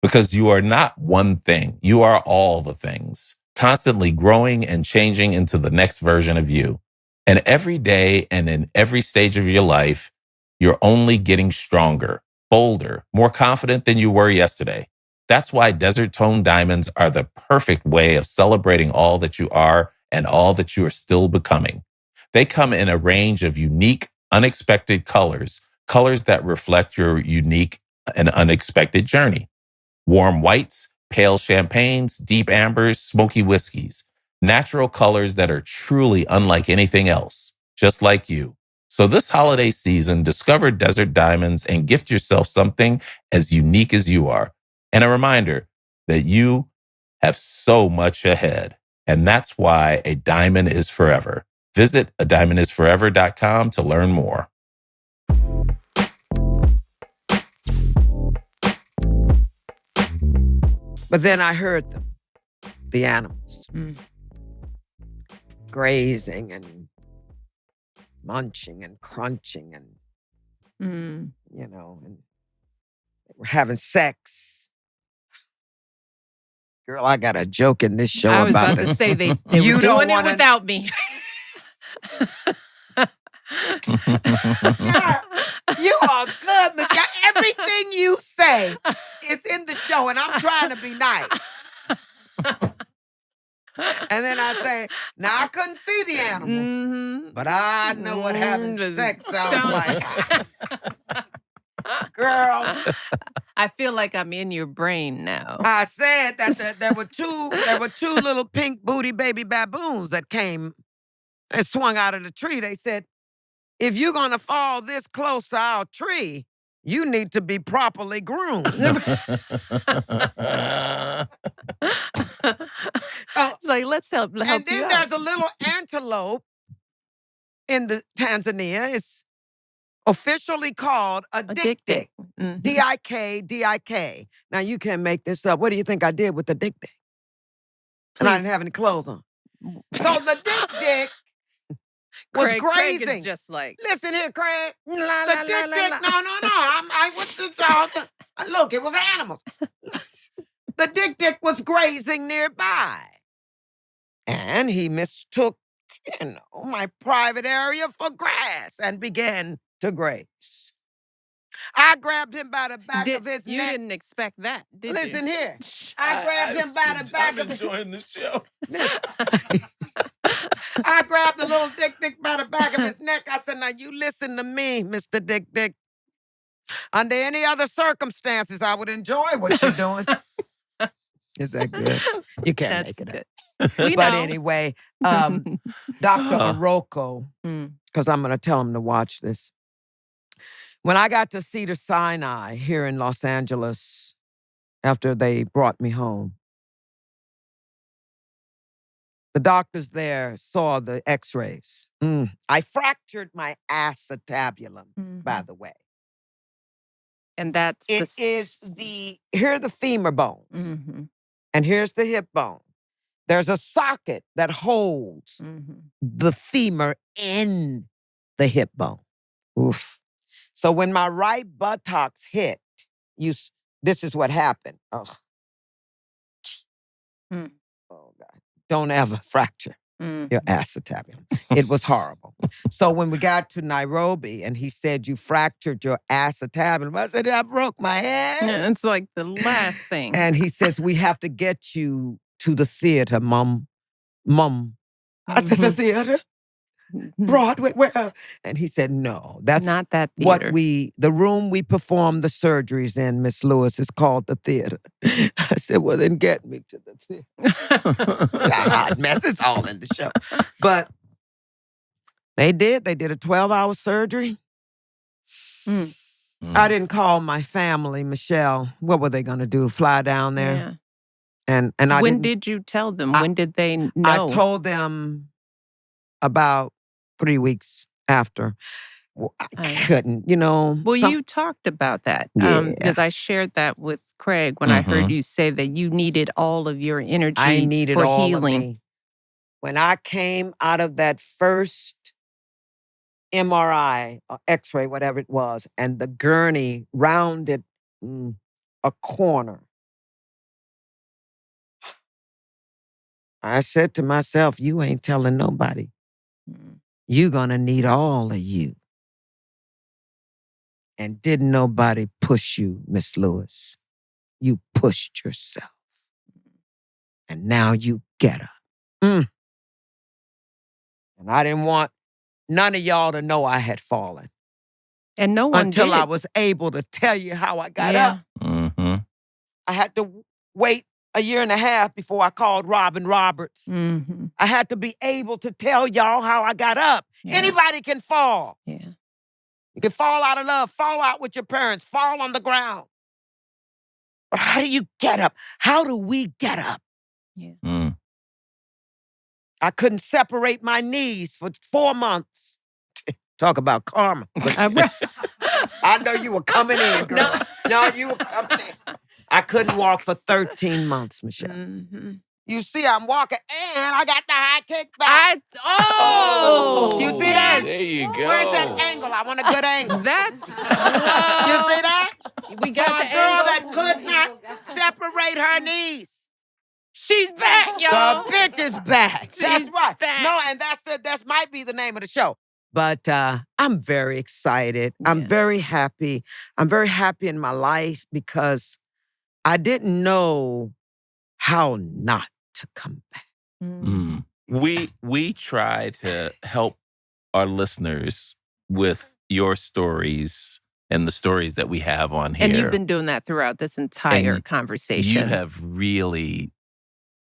Because you are not one thing, you are all the things, constantly growing and changing into the next version of you. And every day and in every stage of your life, you're only getting stronger, bolder, more confident than you were yesterday. That's why Desert Tone Diamonds are the perfect way of celebrating all that you are and all that you are still becoming. They come in a range of unique, unexpected colors that reflect your unique and unexpected journey. Warm whites, pale champagnes, deep ambers, smoky whiskeys. Natural colors that are truly unlike anything else, just like you. So this holiday season, discover Desert Diamonds and gift yourself something as unique as you are. And a reminder that you have so much ahead. And that's why a diamond is forever. Visit adiamondisforever.com to learn more. But then I heard them, the animals, grazing and munching and crunching and, and they were having sex. Girl, I got a joke in this show about this. I was about to say they were doing it without me. You are good, Michelle. Everything you say is in the show, and I'm trying to be nice. And then I say, now I couldn't see the animals, but I know what having sex sounds like. Girl. I feel like I'm in your brain now. I said that there were two little pink booty baby baboons that came and swung out of the tree. They said, if you're going to fall this close to our tree, you need to be properly groomed. So, it's like, let's help you And then out. there's a little antelope in the Tanzania. It's officially called a dik-dik. D-I-K, D-I-K. Now, you can't make this up. What do you think I did with the dik-dik? And I didn't have any clothes on. So the dik-dik was Craig grazing. Craig is just like... Listen here, Craig. The dik-dik, no. Look, it was animals. The dik-dik was grazing nearby. And he mistook, my private area for grass and began to graze. I grabbed him by the back of his neck. You didn't expect that, did you? Listen here. I grabbed him by the back of his neck. I'm enjoying the show. I grabbed the little dik-dik by the back of his neck. I said, now you listen to me, Mr. Dik-Dik. Under any other circumstances, I would enjoy what you're doing. Is that good? You can't make it up. But anyway, Dr. Aroko, because I'm going to tell him to watch this. When I got to Cedars-Sinai here in Los Angeles, after they brought me home, the doctors there saw the x-rays. I fractured my acetabulum, by the way. And that's here are the femur bones. And here's the hip bone. There's a socket that holds the femur in the hip bone. Oof. So when my right buttocks hit, this is what happened. Oh, God. Don't ever fracture your acetabulum. It was horrible. So when we got to Nairobi and he said, you fractured your acetabulum, I said, I broke my head. Yeah, it's like the last thing. And he says, we have to get you to the theater, Mom. I said, the theater? Broadway, where? And he said, no, that's not that theater. The room we perform the surgeries in, Miss Lewis, is called the theater. I said, well, then get me to the theater. God, mess, it's all in the show. But they did a 12-hour surgery. I didn't call my family, Michelle. What were they going to do, fly down there? Yeah. And when did you tell them? When did they know? I told them about 3 weeks after. Well, I couldn't, Well, you talked about that because I shared that with Craig when I heard you say that you needed all of your energy I needed for all healing. Of me. When I came out of that first MRI or X-ray, whatever it was, and the gurney rounded a corner, I said to myself, you ain't telling nobody. You're going to need all of you. And didn't nobody push you, Miss Lewis. You pushed yourself. And now you get up. And I didn't want none of y'all to know I had fallen. And no one until did. I was able to tell you how I got up. I had to wait a year and a half before I called Robin Roberts. I had to be able to tell y'all how I got up. Anybody can fall. You can fall out of love, fall out with your parents, fall on the ground. But how do you get up? How do we get up? I couldn't separate my knees for 4 months. Talk about karma. I know you were coming in, girl. No, you were coming in. I couldn't walk for 13 months, Michelle. You see, I'm walking, and I got the high kick back. You see that? There you go. Where's that angle? I want a good angle. That's You see that? We got For a the girl angle. that could not separate her knees. She's back, y'all. The bitch is back. That's right. Back. No, and that might be the name of the show. But I'm very excited. I'm very happy. I'm very happy in my life because I didn't know how not to come back. We try to help our listeners with your stories and the stories that we have on here. And you've been doing that throughout this entire conversation. You have really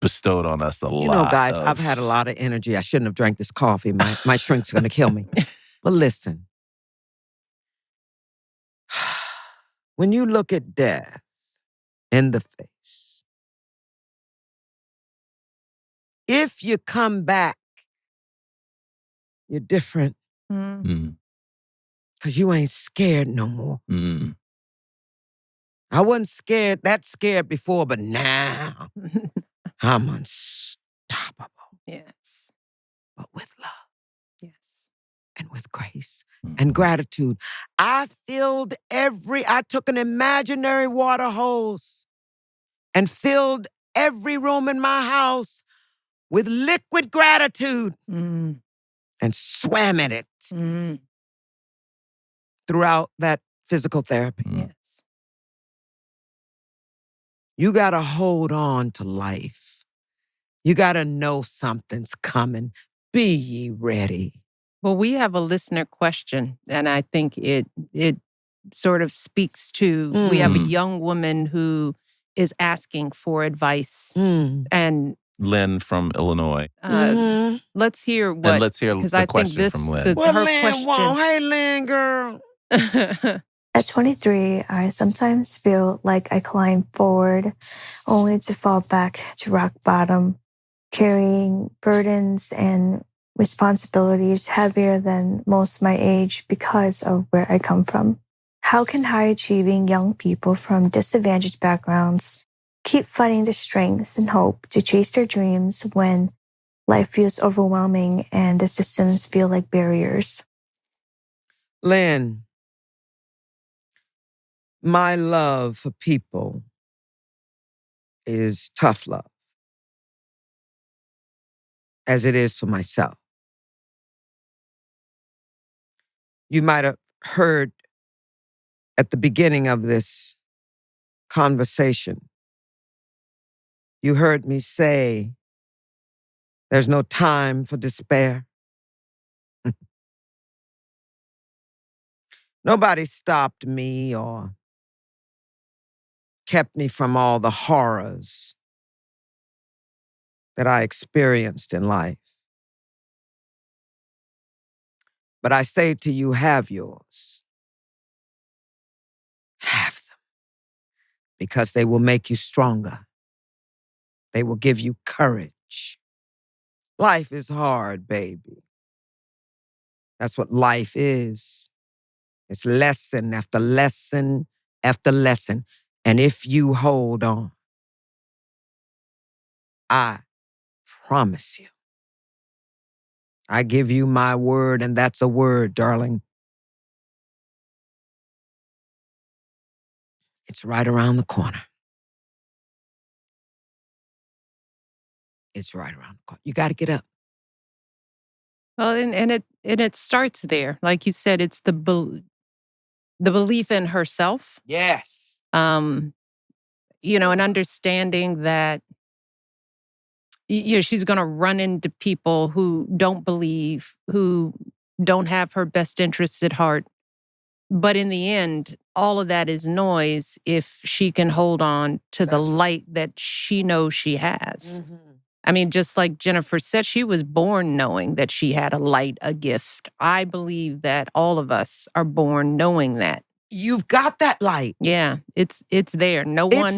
bestowed on us a lot. You know, guys, I've had a lot of energy. I shouldn't have drank this coffee. My shrink's going to kill me. But listen, when you look at death in the face, if you come back, you're different. Because you ain't scared no more. I wasn't that scared before, but now I'm unstoppable. Yes. But with love. Yes. And with grace and gratitude. I took an imaginary water hose and filled every room in my house with liquid gratitude and swam in it throughout that physical therapy. Yes. You got to hold on to life. You got to know something's coming. Be ye ready. Well, we have a listener question, and I think it sort of speaks to, we have a young woman who is asking for advice. And Lynn from Illinois. Let's hear what. And let's hear the question from Lynn. Her question. Hey, Lynn, girl. At 23, I sometimes feel like I climb forward only to fall back to rock bottom, carrying burdens and responsibilities heavier than most my age because of where I come from. How can high-achieving young people from disadvantaged backgrounds keep finding the strength and hope to chase their dreams when life feels overwhelming and the systems feel like barriers? Lynn, my love for people is tough love, as it is for myself. You might have heard at the beginning of this conversation, you heard me say, there's no time for despair. Nobody stopped me or kept me from all the horrors that I experienced in life. But I say to you, have yours. Have them. Because they will make you stronger. They will give you courage. Life is hard, baby. That's what life is. It's lesson after lesson after lesson. And if you hold on, I promise you, I give you my word, and that's a word, darling. It's right around the corner. It's right around the corner. You got to get up. Well, and it starts there. Like you said, it's the belief in herself. Yes. And understanding that she's going to run into people who don't believe, who don't have her best interests at heart. But in the end, all of that is noise if she can hold on to the light that she knows she has. Mm-hmm. I mean, just like Jenifer said, she was born knowing that she had a light, a gift. I believe that all of us are born knowing that. You've got that light. Yeah, it's there. It's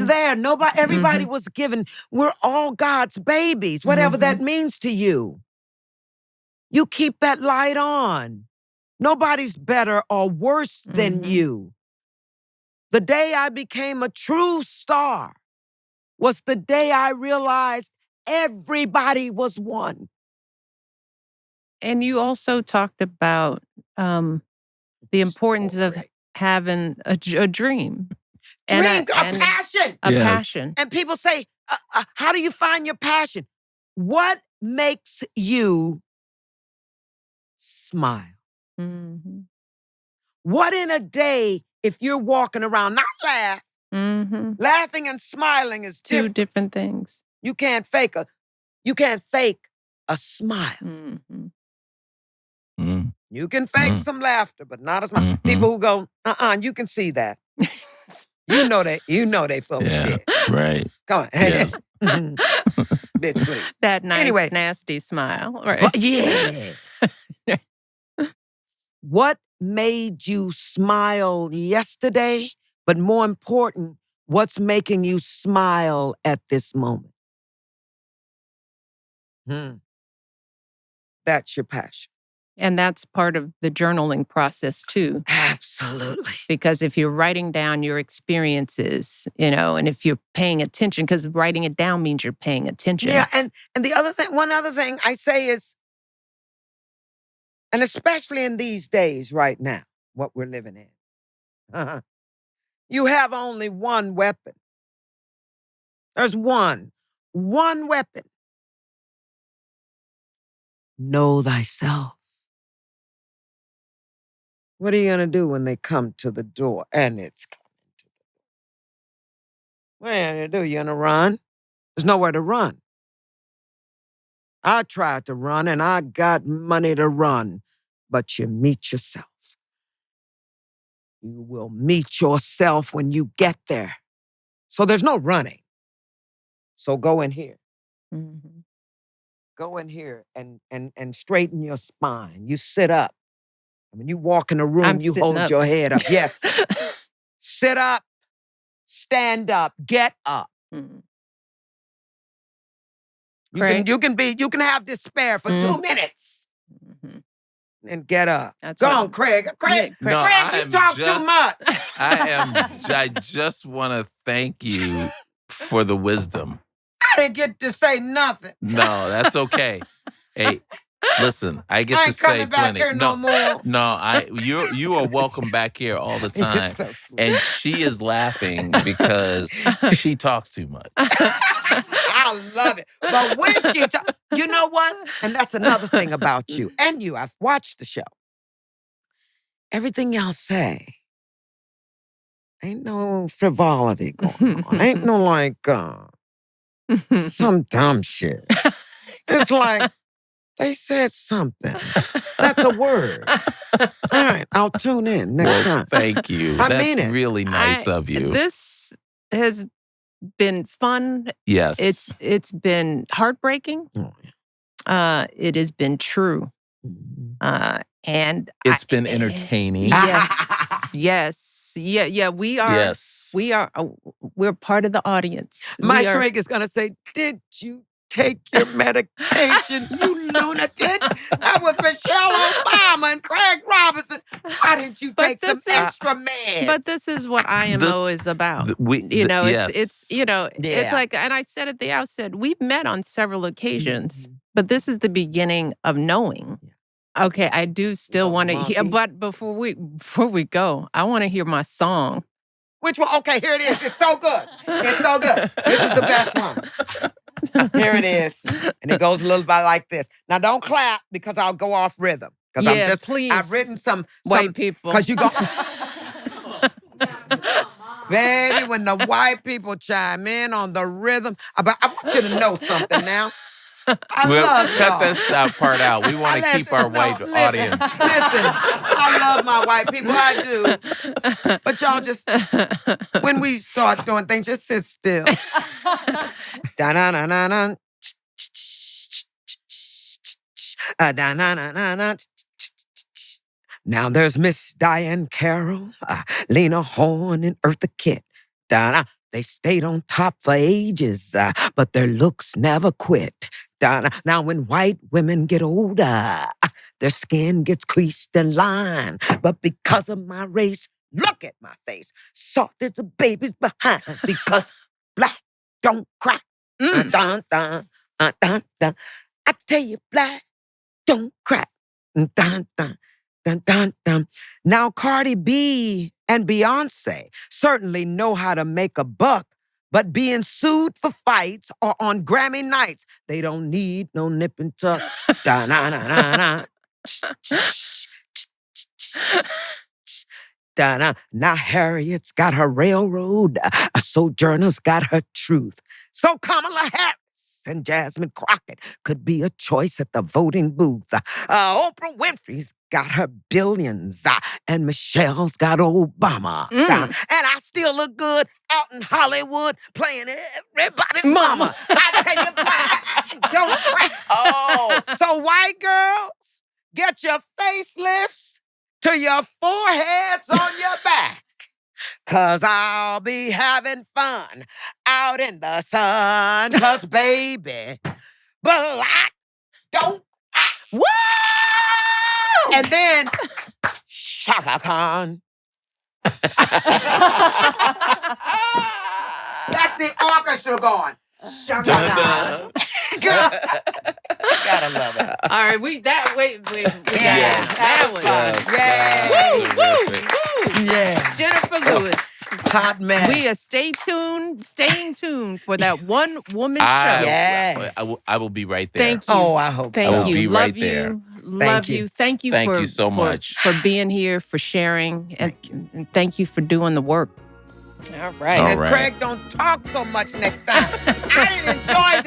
there. Nobody, everybody was given. We're all God's babies, whatever that means to you. You keep that light on. Nobody's better or worse than you. The day I became a true star was the day I realized everybody was one. And you also talked about the importance of having a dream. A passion. A passion. And people say, how do you find your passion? What makes you smile? Mm-hmm. What in a day, if you're walking around, not laugh, laughing and smiling is two different things. You can't fake a smile. Mm-hmm. Mm. You can fake some laughter, but not a smile. Mm-hmm. People who go, you can see that. You know they full of shit. Right. Come on. Yes. Bitch, please. That nice, nasty smile. Right. Yeah. What made you smile yesterday? But more important, what's making you smile at this moment? That's your passion. And that's part of the journaling process too. Absolutely. Because if you're writing down your experiences, and if you're paying attention, because writing it down means you're paying attention. Yeah, and the other thing, one other thing I say is, and especially in these days right now, what we're living in, you have only one weapon. There's one weapon. Know thyself. What are you going to do when they come to the door and it's coming to the door? What are you going to do? You're going to run? There's nowhere to run. I tried to run and I got money to run, but you meet yourself. You will meet yourself when you get there. So there's no running. So go in here. Mm-hmm. go in here and straighten your spine. You sit up. When you walk in a room, you hold your head up. Yes. Sit up, stand up, get up. You can have despair for 2 minutes. And get up. Go on, Craig. Craig, you talk too much. I just want to thank you for the wisdom. I didn't get to say nothing. No, that's okay. Hey, listen, I get to say plenty. Here no more. No, you are welcome back here all the time. So sweet. And she is laughing because she talks too much. I love it. But when she you know what? And that's another thing about you. And you, I've watched the show. Everything y'all say, ain't no frivolity going on. Ain't no like some dumb shit. It's like, they said something. That's a word. All right, I'll tune in next time. Thank you. I mean it. That's really nice of you. This has been fun. Yes. It's been heartbreaking. It has been true. And it's been entertaining. Yes. Yeah, we are. Yes. We're part of the audience. My shrink is going to say, did you take your medication, you lunatic? That was Michelle Obama and Craig Robinson. Why didn't you take some extra meds? But this is what IMO is about. It's like, and I said at the outset, we've met on several occasions, but this is the beginning of knowing. Okay, I do still want to hear, but before we go, I want to hear my song. Which one? Okay, here it is. It's so good. It's so good. This is the best one. Here it is. And it goes a little bit like this. Now, don't clap because I'll go off rhythm. Because please. I've written some white people. Because you go. Baby, when the white people chime in on the rhythm, I want you to know something now. I love cut that part out. We want to keep our white audience. Listen, I love my white people. I do. But y'all just, when we start doing things, just sit still. Da-na-na-na-na. Da-na-na-na-na. Now there's Miss Diane Carroll, Lena Horne, and Eartha Kitt. Da-na. They stayed on top for ages, but their looks never quit. Now, when white women get older, their skin gets creased and lined. But because of my race, look at my face, soft as a baby's behind. Because black don't cry. Dun, dun, dun, dun, dun. I tell you, black don't cry. Dun, dun, dun, dun, dun. Now, Cardi B and Beyonce certainly know how to make a buck, but being sued for fights or on Grammy nights, they don't need no nip and tuck. Da-na-na-na-na. Da-na. Now Harriet's got her railroad, Sojourner's got her truth. So Kamala Harris and Jasmine Crockett could be a choice at the voting booth. Oprah Winfrey's got her billions, and Michelle's got Obama. And I still look good out in Hollywood playing everybody's mama. I tell you, don't crack. Oh. So white girls, get your facelifts to your foreheads on your back. 'Cause I'll be having fun out in the sun. 'Cause baby, black don't. Woo! And then, Shaka Khan. That's the orchestra going. Shaka Khan. Girl, gotta love it. All right, that was Jenifer Lewis. Hot mess. We are staying tuned for that one woman show. I will be right there. Thank you. Oh, I hope so. Thank you. Love right you. There. Love you. Thank you so much for being here, for sharing, and thank you for doing the work. All right. And Craig, don't talk so much next time. I didn't enjoy